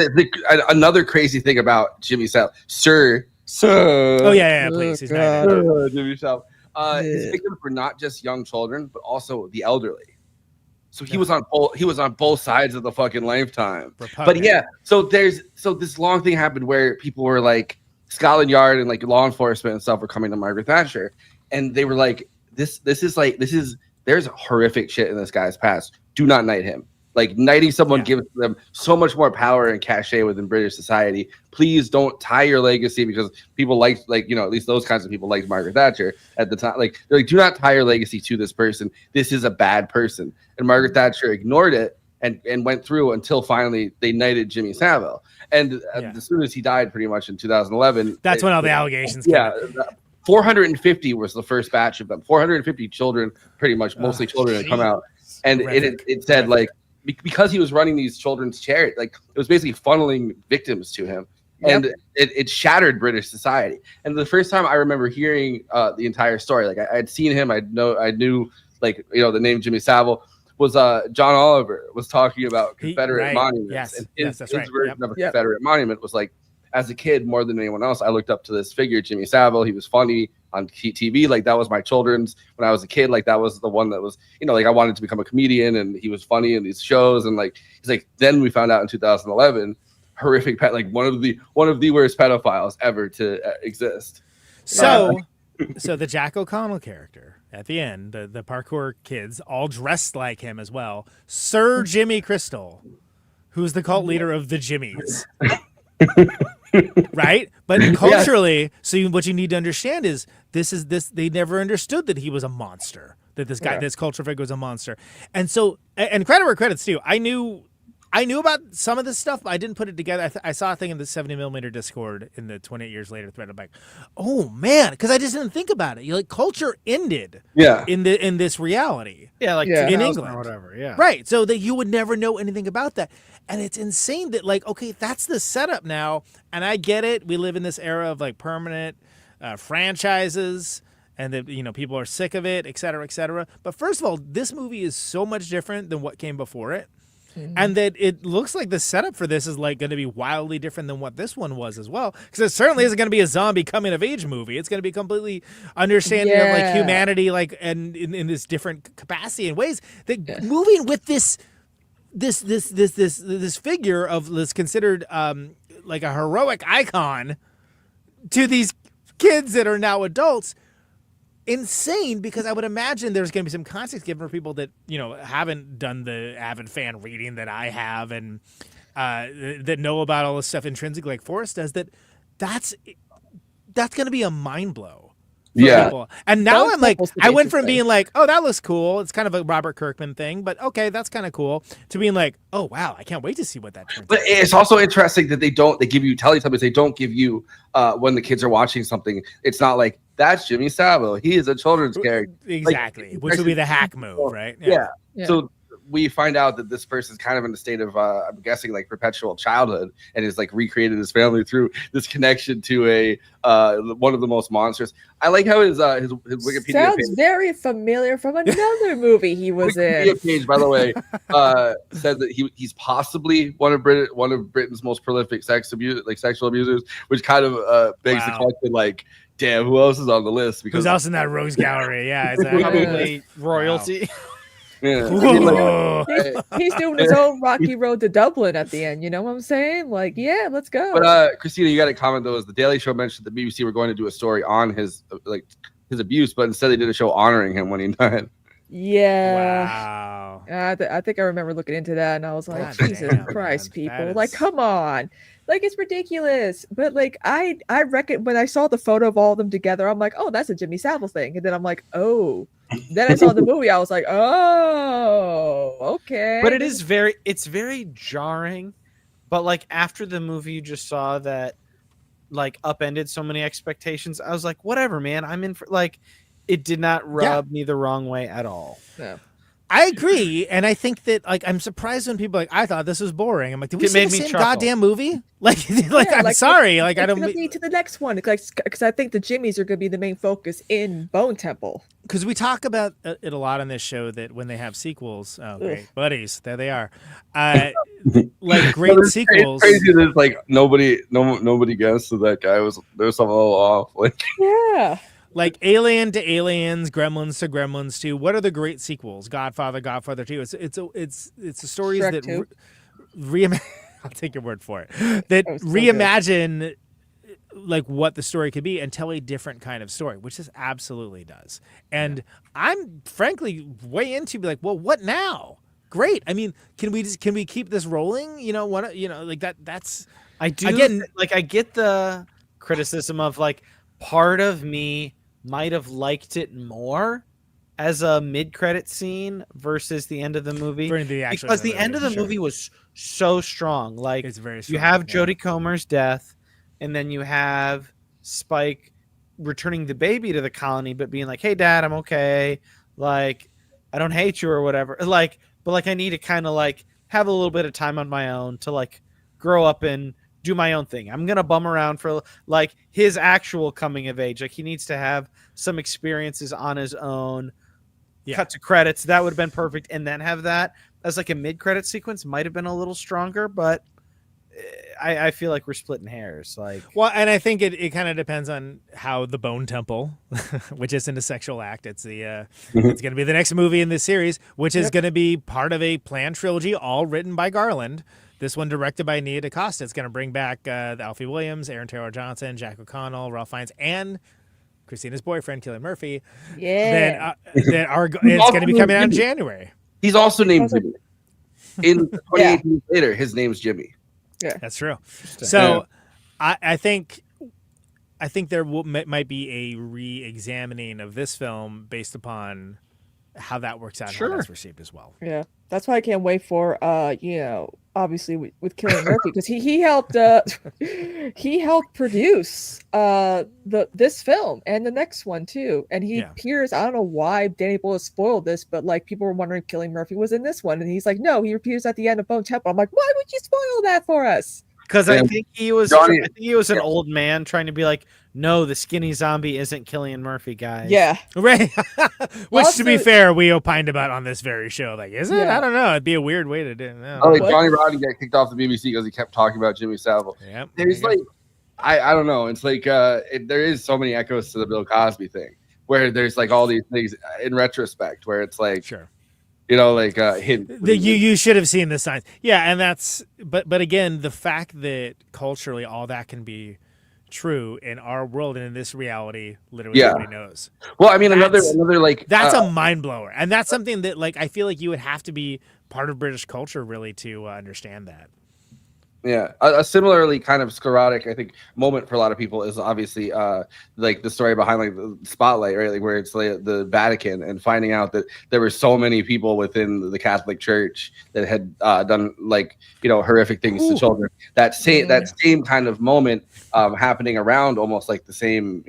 Another crazy thing about Jimmy Savile, Sir. Oh yeah, please. He's not Jimmy Savile. His victims were not just young children, but also the elderly. So he was on both sides of the fucking lifetime. But yeah, so this long thing happened where people were like, Scotland Yard and like law enforcement and stuff were coming to Margaret Thatcher, and they were like, there's horrific shit in this guy's past. Do not knight him. Like knighting someone gives them so much more power and cachet within British society. Please don't tie your legacy, because people at least those kinds of people liked Margaret Thatcher at the time. Like they're like, do not tie your legacy to this person. This is a bad person. And Margaret Thatcher ignored it and went through until finally they knighted Jimmy Savile. And as soon as he died, pretty much in 2011, that's when all the allegations came. 450 was the first batch of them. 450 children, pretty much mostly children, had come out, and it said like because he was running these children's charity, like it was basically funneling victims to him, and it shattered British society. And the first time I remember hearing the entire story, like I had seen him, I knew like the name Jimmy Savile. Was John Oliver was talking about Confederate monuments. Yes, and his that's right. version of a Confederate monument was like, as a kid, more than anyone else, I looked up to this figure, Jimmy Savile. He was funny on TV. Like that was my children's when I was a kid. Like that was the one that was, like I wanted to become a comedian, and he was funny in these shows. And like he's like, then we found out in 2011, horrific like one of the worst pedophiles ever to exist. So the Jack O'Connell character at the end, the parkour kids all dressed like him as well. Sir Jimmy Crystal, who's the cult leader of the Jimmies. Right? But culturally, so what you need to understand is they never understood that he was a monster, that this guy, this culture figure was a monster. And so, and credit where credit's due, I knew about some of this stuff, but I didn't put it together. I saw a thing in the 70mm Discord in the 28 years later thread. I'm like, oh man, because I just didn't think about it. Culture ended in this reality. Yeah, like in England or whatever. Yeah. Right. So that you would never know anything about that. And it's insane that okay, that's the setup now. And I get it. We live in this era of like permanent franchises, and that people are sick of it, et cetera, et cetera. But first of all, this movie is so much different than what came before it. And that it looks like the setup for this is like going to be wildly different than what this one was as well. Because it certainly isn't going to be a zombie coming of age movie. It's going to be completely understanding of like humanity, like and in this different capacity and ways. That moving with this figure of this considered like a heroic icon to these kids that are now adults. Insane, because I would imagine there's going to be some context given for people that haven't done the avid fan reading that I have, and that know about all this stuff intrinsically, like Forrest does. That's going to be a mind blow. People. And now I'm like, I went from being like, oh, that looks cool. It's kind of a Robert Kirkman thing, but okay, that's kind of cool. To being like, oh wow, I can't wait to see what that turns. But it's also interesting that they give you Teletubbies. They don't give you when the kids are watching something. It's not like that's Jimmy Savile. He is a children's character. Exactly, which would be the hack move, right? Yeah. So we find out that this person's kind of in a state of, I'm guessing, like perpetual childhood, and is like recreated his family through this connection to a one of the most monsters. I like how his Wikipedia sounds page, very familiar from another movie he was Wikipedia in. Page, by the way, said that he's possibly one of Britain's most prolific sexual abusers, which kind of begs the question, like, damn, who else is on the list? Because who's else in that rogues gallery? Yeah, exactly. Probably royalty. Wow. Yeah. He's doing his own Rocky Road to Dublin at the end. You know what I'm saying? Like, yeah, let's go. But Kristina, you got a comment though. Is the Daily Show mentioned the BBC were going to do a story on his abuse, but instead they did a show honoring him when he died. Yeah. Wow. I think I remember looking into that, and I was like, God Jesus damn, Christ, man. people! That Like, is- come on. Like, it's ridiculous. But like, I reckon when I saw the photo of all of them together, I'm like, oh, that's a Jimmy Savile thing. And then I'm like, oh. Then I saw the movie. I was like, oh. okay. But it's very jarring. But like after the movie you just saw that like upended so many expectations, I was like, whatever, man. I'm in for like it did not rub me the wrong way at all. Yeah. I agree, and I think that like I'm surprised when people are like I thought this was boring. I'm like, did we see the same goddamn movie? Like, I'm sorry, like I don't. It's gonna be to the next one, because I think the Jimmies are gonna be the main focus in Bone Temple. Because we talk about it a lot on this show that when they have sequels, great buddies, there they are, like great sequels. It's crazy that like nobody guessed that that guy was there's something a little off. Like yeah. Like Alien to Aliens, Gremlins to Gremlins 2. What are the great sequels? Godfather, Godfather 2. It's stories Shrek that reimagine. I'll take your word for it. That reimagine like what the story could be and tell a different kind of story, which this absolutely does. And I'm frankly way into be like, well, what now? Great. I mean, can we keep this rolling? You know, like that's. I do again. Like I get the criticism of like part of me might have liked it more as a mid-credit scene versus the end of the movie, because the end of the movie was so strong. Like it's very strong, you have Jodie Comer's death, and then you have Spike returning the baby to the colony, but being like, "Hey, Dad, I'm okay. Like, I don't hate you or whatever." Like, but like I need to kind of like have a little bit of time on my own to like grow up and do my own thing. I'm gonna bum around for like his actual coming of age. Like he needs to have some experiences on his own. Cut to credits, that would have been perfect, and then have that as like a mid-credit sequence might have been a little stronger. But I feel like we're splitting hairs. Like, well, and I think it kind of depends on how the Bone Temple, which isn't a sexual act. It's the it's going to be the next movie in this series, which is going to be part of a planned trilogy, all written by Garland. This one directed by Nia DaCosta. It's going to bring back Alfie Williams, Aaron Taylor Johnson, Jack O'Connell, Ralph Fiennes, and Christina's boyfriend, Cillian Murphy. Yeah. It's going to be coming out in January. He's also named Jimmy. In 28 years later, his name's Jimmy. Yeah, that's true. So I think there might be a re-examining of this film based upon how that works out and how that's received as well. Yeah, that's why I can't wait for obviously with Cillian Murphy, because he helped produce this film and the next one too, and he appears. I don't know why Danny Boyle spoiled this, but like people were wondering if Cillian Murphy was in this one, and he's like, no, he appears at the end of Bone Temple. I'm like, why would you spoil that for us? Because I think he was an old man trying to be like, no, the skinny zombie isn't Cillian Murphy, guys. Yeah. Right. Which, also, to be fair, we opined about on this very show. Like, is it? Yeah. I don't know. It'd be a weird way to do it. Oh, like Johnny Roddy got kicked off the BBC because he kept talking about Jimmy Savile. Yep. There's like, I don't know. It's like there is so many echoes to the Bill Cosby thing, where there's like all these things in retrospect, where it's like, sure. You know, like hint. You should have seen the signs. Yeah, and that's but again, the fact that culturally all that can be true in our world and in this reality, literally nobody knows. Well, I mean, another like that's a mind blower, and that's something that like I feel like you would have to be part of British culture really to understand that. Yeah, a similarly kind of sclerotic, I think, moment for a lot of people is obviously like the story behind like the Spotlight, right? Like where it's like the Vatican and finding out that there were so many people within the Catholic Church that had done like, you know, horrific things to children. That same kind of moment happening around almost like the same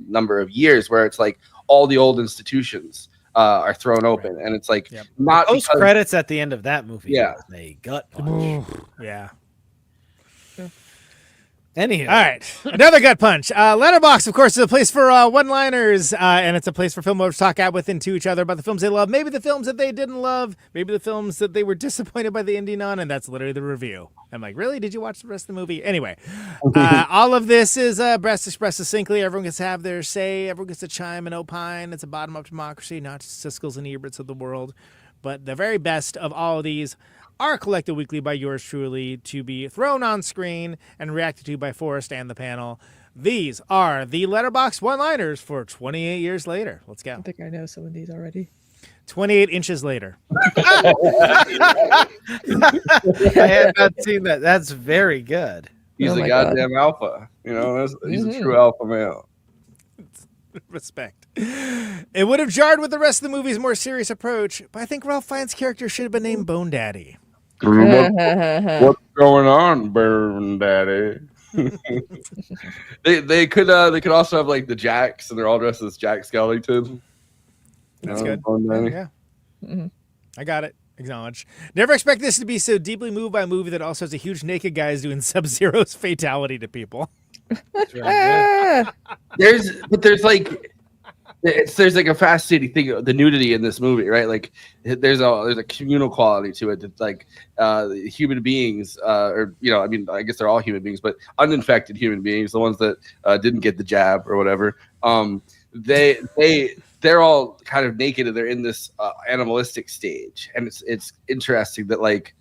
number of years, where it's like all the old institutions are thrown open, and it's like not post credits at the end of that movie. Yeah, a gut punch. Yeah. Anyhow. All right, another gut punch. Letterboxd, of course, is a place for one-liners, and it's a place for film lovers to talk at with and to each other about the films they love, maybe the films that they didn't love, maybe the films that they were disappointed by the ending on, and that's literally the review. I'm like, really? Did you watch the rest of the movie? Anyway, all of this is best expressed succinctly. Everyone gets to have their say. Everyone gets to chime and opine. It's a bottom-up democracy, not just Siskel's and Eberts of the world, but the very best of all of these are collected weekly by yours truly to be thrown on screen and reacted to by Forrest and the panel. These are the Letterboxd one-liners for 28 years later. Let's go. I think I know some of these already. 28 inches later. I have not seen that. That's very good. He's a goddamn alpha. You know, he's a true alpha male. Respect. It would have jarred with the rest of the movie's more serious approach, but I think Ralph Fiennes' character should have been named Bone Daddy. What's going on, Bone Daddy? they could also have like the Jacks, and they're all dressed as Jack Skellington. That's good. Yeah. Mm-hmm. I got it. Acknowledge. Never expect this to be so deeply moved by a movie that also has a huge naked guys doing Sub-Zero's fatality to people. There's like a fascinating thing, the nudity in this movie, right? Like there's a communal quality to it that like human beings, or I mean, I guess they're all human beings, but uninfected human beings, the ones that didn't get the jab or whatever, they're all kind of naked and they're in this animalistic stage, and it's interesting that like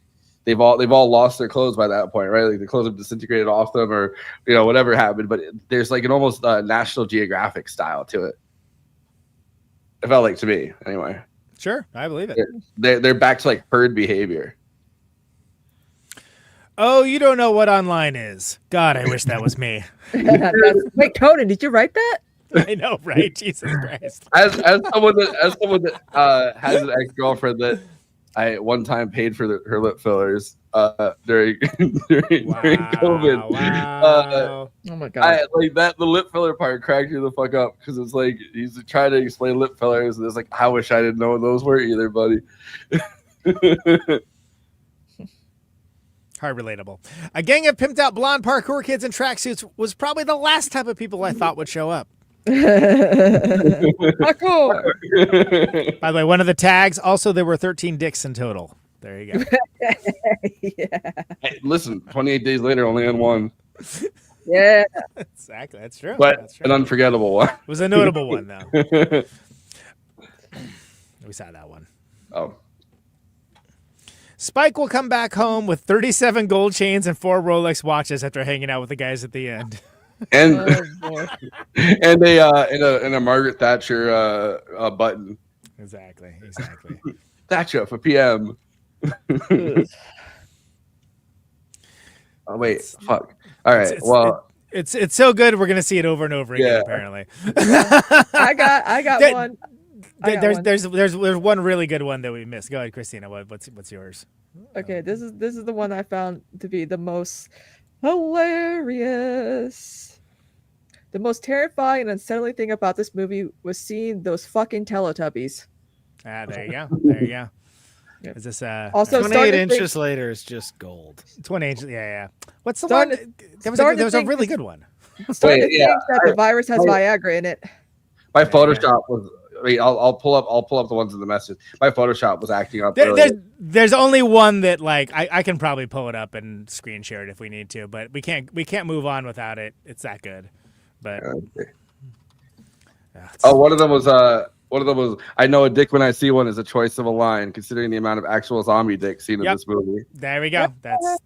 they've all lost their clothes by that point, right? Like the clothes have disintegrated off them, or whatever happened. But there's like an almost National Geographic style to it. It felt like to me, anyway. Sure, I believe it. They're back to like herd behavior. Oh, you don't know what online is. God, I wish that was me. Wait, Conan, did you write that? I know, right? Jesus Christ. As someone that has an ex-girlfriend that I one time paid for her lip fillers during COVID. Wow. Oh my god! The lip filler part cracked me the fuck up, because it's like he's trying to explain lip fillers, and it's like, I wish I didn't know what those were either, buddy. Hard relatable. A gang of pimped out blonde parkour kids in tracksuits was probably the last type of people I thought would show up. Parkour. By the way, one of the tags, also there were 13 dicks in total. There you go. Yeah. Hey, listen, 28 days later, only on one. Yeah. Exactly. That's true. But That's true. an unforgettable one. It was a notable one, though. We saw that one. Oh. Spike will come back home with 37 gold chains and 4 Rolex watches after hanging out with the guys at the end. And and a Margaret Thatcher button. Exactly. Thatcher for PM. Oh wait, fuck. All right. It's so good we're gonna see it over and over again. Apparently. I got one. There's one really good one that we missed. Go ahead, Kristina. What's yours? Okay, this is the one I found to be the most hilarious. The most terrifying and unsettling thing about this movie was seeing those fucking Teletubbies. There you go. Is this also 28 inches later is just gold. 28 inches, yeah. What's the one? There was a really good one. Starting to think that the virus has Viagra in it. My Photoshop was. Wait, I'll pull up the ones in the message. My Photoshop was acting up. There's only one that like I can probably pull it up and screen share it if we need to, but we can't move on without it. It's that good. But okay. One of them was I know a dick when I see one is a choice of a line, considering the amount of actual zombie dick seen in this movie. There we go. That's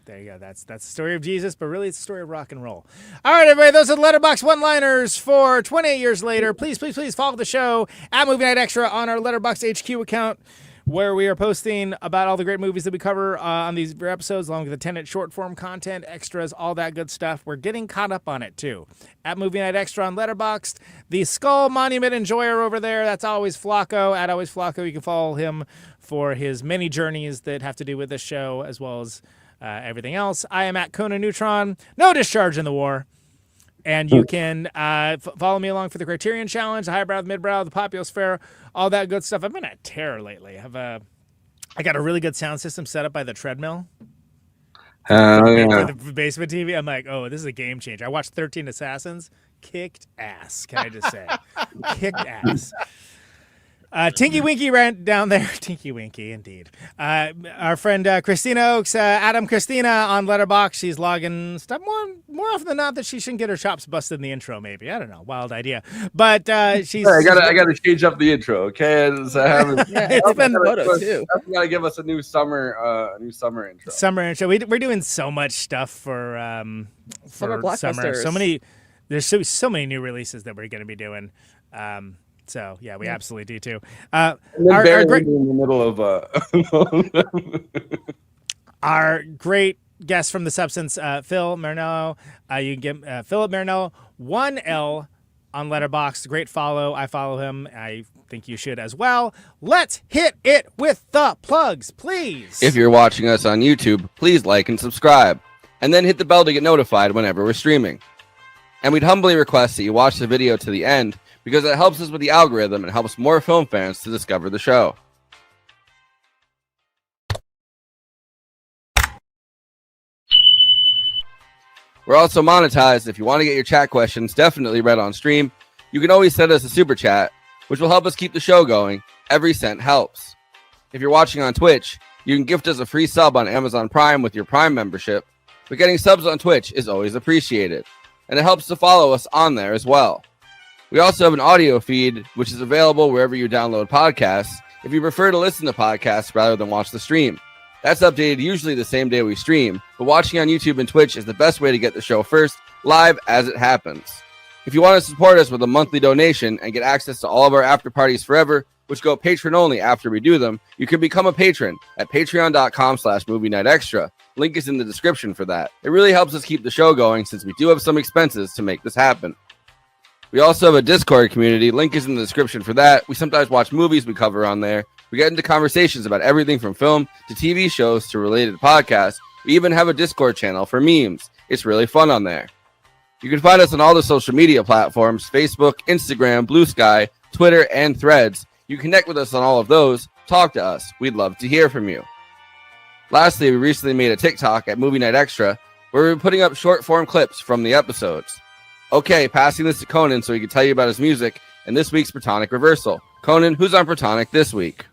there you go. That's the story of Jesus, but really it's the story of rock and roll. All right, everybody, those are the Letterboxd one-liners for 28 years later. Please follow the show at Movie Night Extra on our Letterboxd HQ account, where we are posting about all the great movies that we cover on these episodes, along with the Tenet short form content, extras, all that good stuff. We're getting caught up on it too. At Movie Night Extra on Letterboxd, the Skull Monument Enjoyer over there, that's Always Flacco. At Always Flacco, you can follow him for his many journeys that have to do with this show, as well as everything else. I am at Conan Neutron, no discharge in the war. And you can follow me along for the Criterion Challenge, the Highbrow, the Midbrow, the Populosphera, all that good stuff. I've been at terror lately. I got a really good sound system set up by the treadmill. For the basement TV. I'm like, oh, this is a game changer. I watched 13 Assassins. Kicked ass, can I just say? Kicked ass. Tinky Winky ran down there. Tinky Winky, indeed. Our friend Kristina Oakes, Adam Kristina on Letterboxd. She's logging stuff more often than not that she shouldn't get her chops busted in the intro. Maybe, I don't know. Wild idea, but she's. I gotta change up the intro. Okay, it's been the photo too. That's gotta give us a new summer intro. Summer intro. We're doing so much stuff for summer. There's so many new releases that we're gonna be doing. So yeah, we absolutely do too. Our great in the middle of our great guest from The Substance, Phil Marinello. You can get Philip Marinello, 1L on Letterboxd. Great follow. I follow him. I think you should as well. Let's hit it with the plugs, please. If you're watching us on YouTube, please like and subscribe, and then hit the bell to get notified whenever we're streaming. And we'd humbly request that you watch the video to the end, because it helps us with the algorithm and helps more film fans to discover the show. We're also monetized. If you want to get your chat questions definitely read on stream, you can always send us a super chat, which will help us keep the show going. Every cent helps. If you're watching on Twitch, you can gift us a free sub on Amazon Prime with your Prime membership, but getting subs on Twitch is always appreciated, and it helps to follow us on there as well. We also have an audio feed, which is available wherever you download podcasts, if you prefer to listen to podcasts rather than watch the stream. That's updated usually the same day we stream, but watching on YouTube and Twitch is the best way to get the show first, live as it happens. If you want to support us with a monthly donation and get access to all of our after parties forever, which go patron only after we do them, you can become a patron at patreon.com/movie night extra. Link is in the description for that. It really helps us keep the show going since we do have some expenses to make this happen. We also have a Discord community. Link is in the description for that. We sometimes watch movies we cover on there. We get into conversations about everything from film to TV shows to related podcasts. We even have a Discord channel for memes. It's really fun on there. You can find us on all the social media platforms: Facebook, Instagram, Blue Sky, Twitter, and Threads. You connect with us on all of those. Talk to us. We'd love to hear from you. Lastly, we recently made a TikTok at Movie Night Extra where we're putting up short form clips from the episodes. Okay, passing this to Conan so he can tell you about his music and this week's Protonic Reversal. Conan, who's on Protonic this week?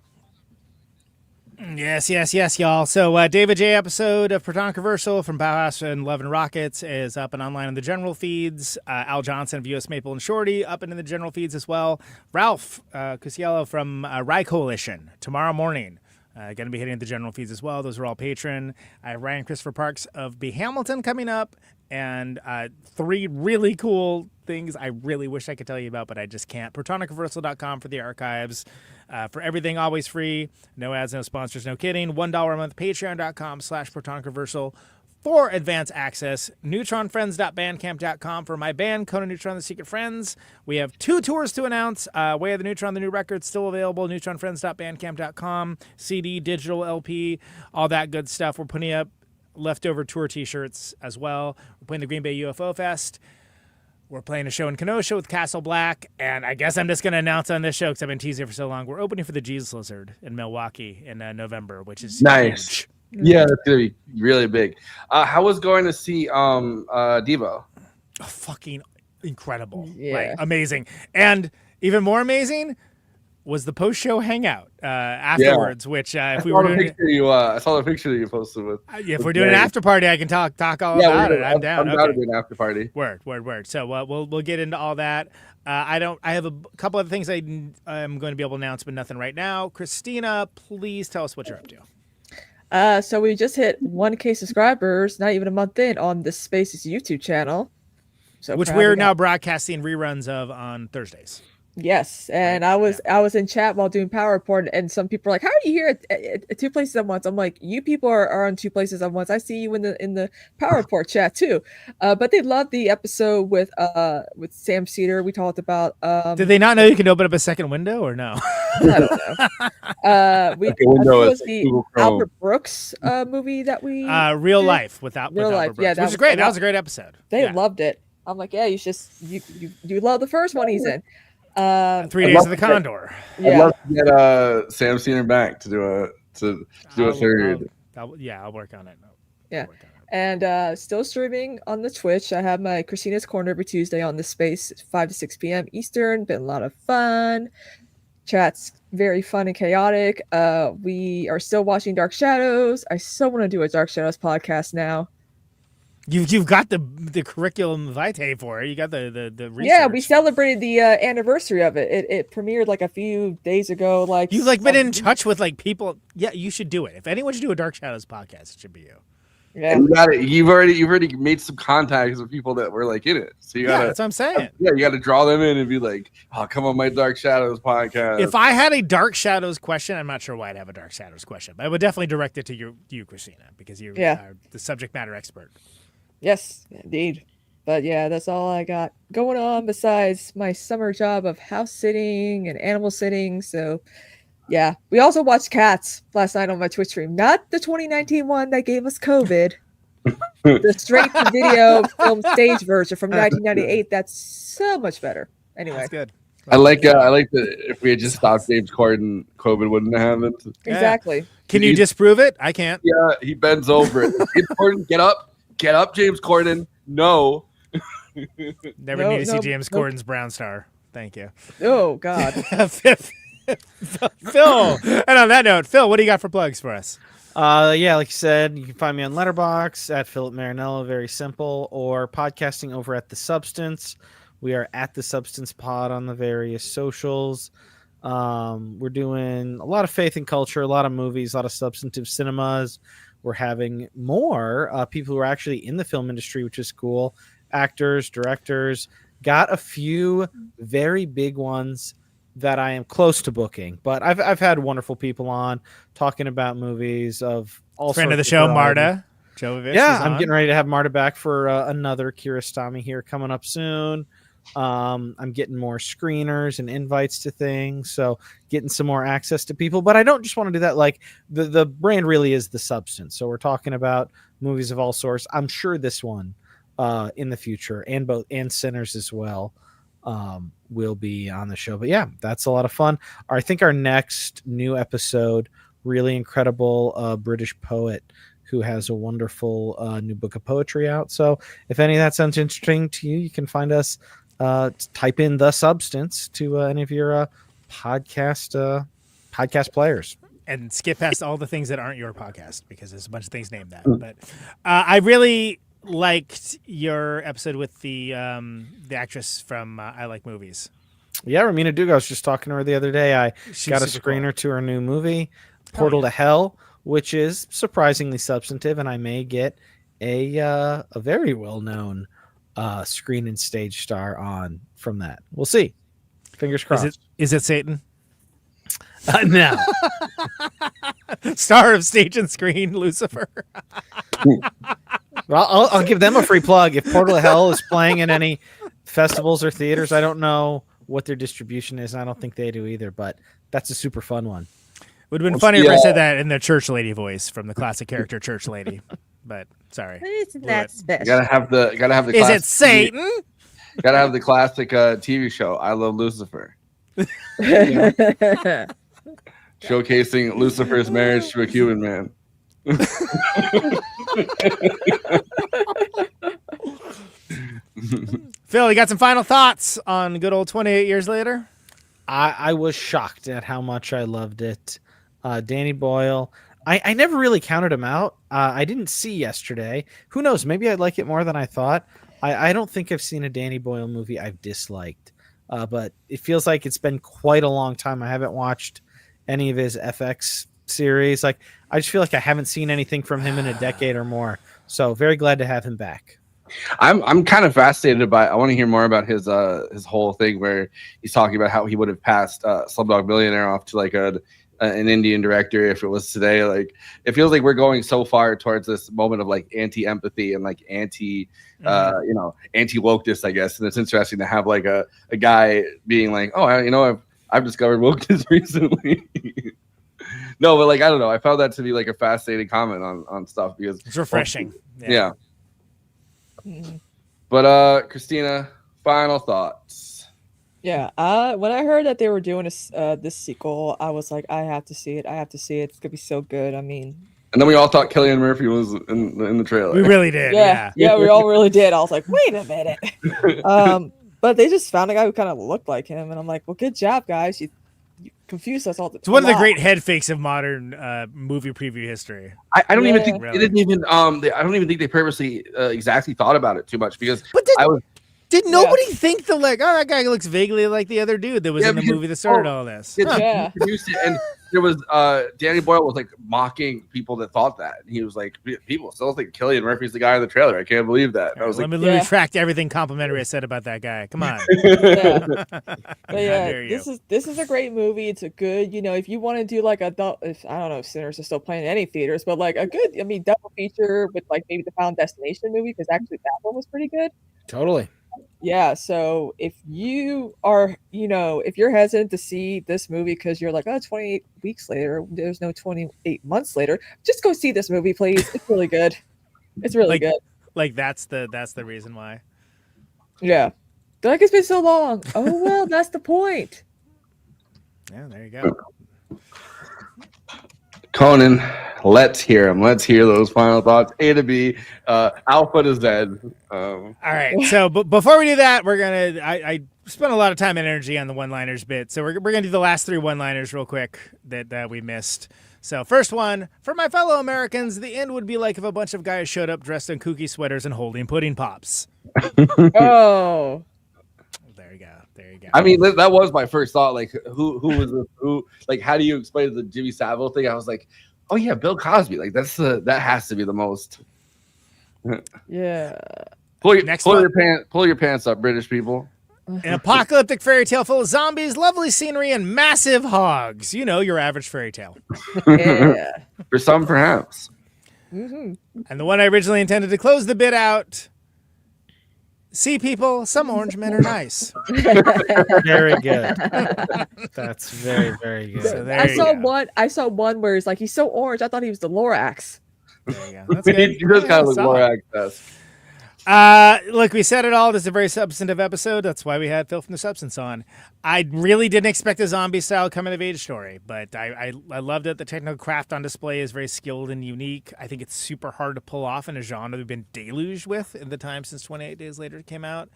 Yes, y'all. So David J. episode of Protonic Reversal from Bauhaus and Love and Rockets is up and online in the general feeds. Al Johnson of US Maple and Shorty up and in the general feeds as well. Ralph Cusiello from Rye Coalition tomorrow morning. Going to be hitting the general feeds as well. Those are all patron. I have Ryan Christopher Parks of Be Hamilton coming up, and 3 really cool things I really wish I could tell you about, but I just can't. ProtonicReversal.com for the archives. For everything, always free. No ads, no sponsors, no kidding. $1 a month. Patreon.com/ProtonicReversal for advance access. NeutronFriends.bandcamp.com for my band, Conan Neutron, The Secret Friends. We have 2 tours to announce. Way of the Neutron, the new record, still available. NeutronFriends.bandcamp.com. CD, digital, LP, all that good stuff. We're putting up leftover tour t-shirts as well. We're playing the Green Bay UFO Fest. We're playing a show in Kenosha with Castle Black, and I guess I'm just going to announce on this show because I've been teasing it for so long. We're opening for the Jesus Lizard in Milwaukee in November, which is nice. Huge. Yeah, that's going to be really big. How was going to see Devo? Oh, fucking incredible. Yeah. Like, amazing. And even more amazing was the post-show hangout afterwards, which if we were doing I saw the picture that you posted with. If we're doing an after party, I can talk all about it. I'm down. I'm down to do an after party. Word. So we'll get into all that. I have a couple of things I'm going to be able to announce, but nothing right now. Kristina, please tell us what you're up to. So we just hit 1K subscribers, not even a month in, on the Spaces YouTube channel. So which we're now broadcasting reruns of on Thursdays. Yes, and I was in chat while doing Power Report, and some people are like, "How are you here at 2 places at once?" I'm like, "You people are on 2 places at once. I see you in the Power Report chat too." But they loved the episode with Sam Cedar. We talked about. Did they not know you can open up a second window or no? I don't know. It was the Albert Brooks movie that we Real Life with Albert Brooks, yeah, which is great. That was a great episode. They loved it. I'm like, yeah, you love the first one he's in. 3 Days of the Condor. I'd love to get Sam Cedar back to do a third. I'll work on it. And still streaming on the Twitch. I have my Christina's Corner every Tuesday on the Space, 5 to 6 p.m. Eastern. Been a lot of fun. Chat's very fun and chaotic. We are still watching Dark Shadows. I still want to do a Dark Shadows podcast now. You've got the curriculum vitae for it. You got the research. Yeah, we celebrated the anniversary of it. It premiered like a few days ago. Like you've been in touch with people. Yeah, you should do it. If anyone should do a Dark Shadows podcast, it should be you. Yeah, you've already made some contacts with people that were in it. So you gotta. That's what I'm saying. Yeah, you got to draw them in and be like, "Oh, come on, my Dark Shadows podcast." If I had a Dark Shadows question, I'm not sure why I'd have a Dark Shadows question, but I would definitely direct it to you, Kristina, because you are the subject matter expert. Yes, indeed. But yeah, that's all I got going on besides my summer job of house sitting and animal sitting. So yeah, we also watched Cats last night on my Twitch stream. Not the 2019 one that gave us COVID. The straight to video film stage version from 1998. That's so much better. Anyway, that's good. I like that if we had just stopped James Corden, COVID wouldn't have happened. Exactly. Yeah. Can you disprove it? I can't. Yeah, he bends over it. James Corden, get up, James Corden. No. Never need to see James Corden's brown star. Thank you. Oh God. Phil. And on that note, Phil, what do you got for plugs for us? Yeah, like you said, you can find me on Letterboxd at Philip Marinello, very simple, or podcasting over at The Substance. We are at The Substance Pod on the various socials. We're doing a lot of faith and culture, a lot of movies, a lot of substantive cinemas. We're having more people who are actually in the film industry, which is cool. Actors, directors, got a few very big ones that I am close to booking, but I've had wonderful people on talking about movies of all friend sorts of the show, variety. Marta Jovovich. Yeah, I'm getting ready to have Marta back for another Kiarostami here coming up soon. I'm getting more screeners and invites to things, so getting some more access to people. But I don't just want to do that. Like the brand really is The Substance, so we're talking about movies of all sorts. I'm sure this one in the future and Sinners as well will be on the show. But yeah, that's a lot of fun. I think our next new episode, really incredible British poet who has a wonderful new book of poetry out. So if any of that sounds interesting to you, you can find us, type in The Substance to any of your podcast players. And skip past all the things that aren't your podcast, because there's a bunch of things named that. But I really liked your episode with the actress from I Like Movies. Yeah, Ramina Duga. I was just talking to her the other day. I got a screener to her new movie, Portal to Hell, which is surprisingly substantive, and I may get a very well-known screen and stage star on from that. We'll see. Fingers crossed. Is it Satan? No. Star of stage and screen, Lucifer. Well, I'll give them a free plug. If Portal to Hell is playing in any festivals or theaters, I don't know what their distribution is, and I don't think they do either, but that's a super fun one. Would have been funnier if I said that in the church lady voice from the classic character Church Lady. But sorry. Isn't that special? Gotta have the Is it Satan? Gotta have the classic TV show, I Love Lucifer. Showcasing Lucifer's marriage to a Cuban man. Phil, you got some final thoughts on good old 28 years later? I was shocked at how much I loved it. Danny Boyle, I never really counted him out. I didn't see Yesterday. Who knows? Maybe I'd like it more than I thought. I don't think I've seen a Danny Boyle movie I've disliked, but it feels like it's been quite a long time. I haven't watched any of his FX series. Like, I just feel like I haven't seen anything from him in a decade or more. So very glad to have him back. I'm kind of fascinated by. I want to hear more about his whole thing where he's talking about how he would have passed Slumdog Millionaire off to like an Indian director if it was today. Like, it feels like we're going so far towards this moment of like anti-empathy and like anti-wokeness, I guess. And it's interesting to have like a guy being like, oh, I've discovered wokeness recently. No, but like, I don't know. I found that to be like a fascinating comment on stuff because it's refreshing. Yeah. But Kristina, final thoughts. Yeah, when I heard that they were doing this sequel, I was like, I have to see it. It's gonna be so good. I mean, and then we all thought Cillian Murphy was in the trailer. We really did. Yeah, we all really did. I was like, wait a minute. But they just found a guy who kind of looked like him, and I'm like, well, good job, guys. You confused us all. It's one of the great head fakes of modern movie preview history. I don't even think they didn't even I don't even think they purposely exactly thought about it too much because did nobody think that guy looks vaguely like the other dude that was in the movie that started all this? He produced it, and there was Danny Boyle was like mocking people that thought that. And he was like, people still think Cillian Murphy's the guy in the trailer. I can't believe that. I was let me retract everything complimentary I said about that guy. Come on. This is a great movie. It's a good, if you want to do like adult, I don't know if Sinners are still playing in any theaters, but like a good, double feature with like maybe the Final Destination movie, because actually that one was pretty good. Totally. Yeah, so if you are, if you're hesitant to see this movie because you're like, 28 weeks later, there's no 28 months later, just go see this movie, please. It's really good. It's really good. Like that's the reason why. Yeah. They're like, it's been so long. Oh, well, that's the point. Yeah, there you go. Conan, let's hear him. Let's hear those final thoughts. A to B. Alpha is dead. All right. So before we do that, we're going to, I spent a lot of time and energy on the one-liners bit. So we're going to do the last 3 one-liners real quick that we missed. So first one, for my fellow Americans, the end would be like if a bunch of guys showed up dressed in kooky sweaters and holding pudding pops. Oh. There you go. I mean, that was my first thought. Like, who was this? Who? Like, how do you explain the Jimmy Savile thing? I was like, oh yeah, Bill Cosby. Like, that has to be the most. Yeah. Pull your pants up, British people. An apocalyptic fairy tale full of zombies, lovely scenery, and massive hogs. Your average fairy tale. Yeah. For some, perhaps. Mm-hmm. And the one I originally intended to close the bit out. See, people, some orange men are nice. Very good. That's very, very good. So I saw one where he's so orange. I thought he was the Lorax. There you go. That's good. He does kind of look Lorax. Look, we said it all. This is a very substantive episode. That's why we had Phil from The Substance on. I really didn't expect a zombie-style coming-of-age story, but I loved it. The technical craft on display is very skilled and unique. I think it's super hard to pull off in a genre we've been deluged with in the time since 28 Days Later came out.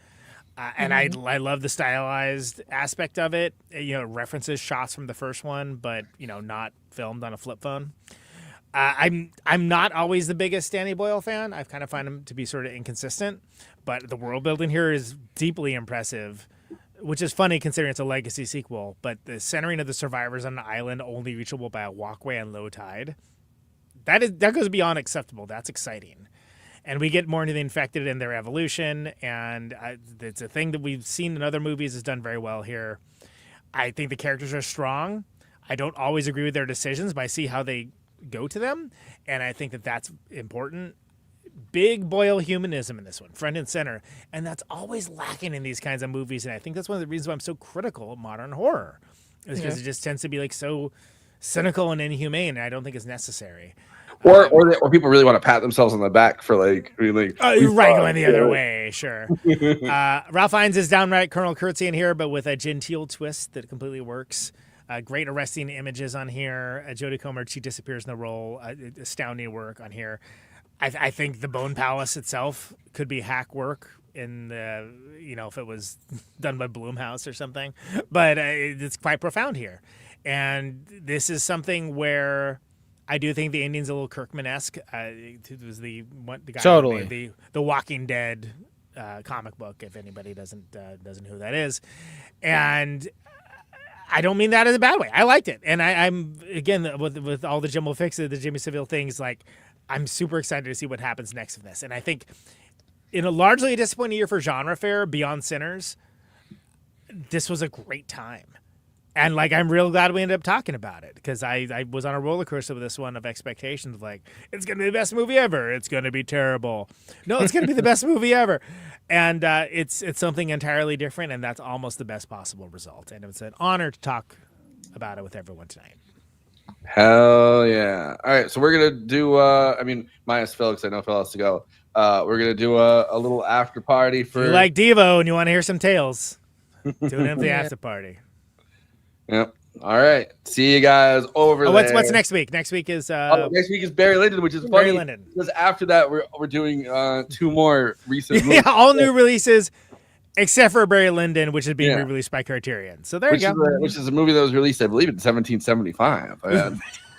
And I love the stylized aspect of it. It references shots from the first one, but, not filmed on a flip phone. I'm not always the biggest Danny Boyle fan. I've kind of find him to be sort of inconsistent, but the world building here is deeply impressive, which is funny considering it's a legacy sequel. But the centering of the survivors on an island only reachable by a walkway on low tide, that goes beyond acceptable. That's exciting. And we get more into the infected and their evolution, and it's a thing that we've seen in other movies is done very well here. I think the characters are strong. I don't always agree with their decisions, but I see how they go to them, and I think that's important. Big Boyle humanism in this one, front and center, and that's always lacking in these kinds of movies, and I think that's one of the reasons why I'm so critical of modern horror, is because it just tends to be so cynical and inhumane, and I don't think it's necessary. Or people really want to pat themselves on the back for right going the other way, sure. Ralph Fiennes is downright Colonel Curtsy in here, but with a genteel twist that completely works. Great arresting images on here. Jodie Comer, she disappears in the role. Astounding work on here. I think the Bone Palace itself could be hack work in the, if it was done by Blumhouse or something. But it's quite profound here. And this is something where I do think the ending's a little Kirkman-esque. It was the guy totally who made the Walking Dead comic book, if anybody doesn't know who that is. And I don't mean that in a bad way. I liked it. And I'm, again, with all the Jimbo fixes, the Jimmy Savile things, I'm super excited to see what happens next in this. And I think in a largely disappointing year for genre fare, beyond Sinners, this was a great time. And I'm real glad we ended up talking about it, because I was on a roller coaster with this one of expectations of it's going to be the best movie ever. It's going to be terrible. No, it's going to be the best movie ever. And it's something entirely different, and that's almost the best possible result. And it's an honor to talk about it with everyone tonight. Hell yeah. All right, so we're going to do, minus Phil, because I know Phil has to go. We're going to do a little after party for... If you like Devo and you want to hear some tales, tune in for the after party. Yep. All right. See you guys over there. What's next week? Next week is next week is Barry Lyndon, which is funny. Barry Lyndon. Because after that we're doing 2 more recent movies. Yeah, all new releases except for Barry Lyndon, which is being re-released by Criterion. So there you go. Which is a movie that was released, I believe, in 1775.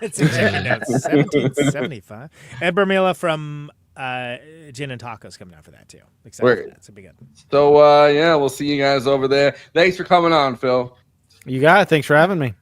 It's in 1775. Ed Bermila from Gin and Tacos coming out for that too. Excited for that. So be good. So we'll see you guys over there. Thanks for coming on, Phil. You got it. Thanks for having me.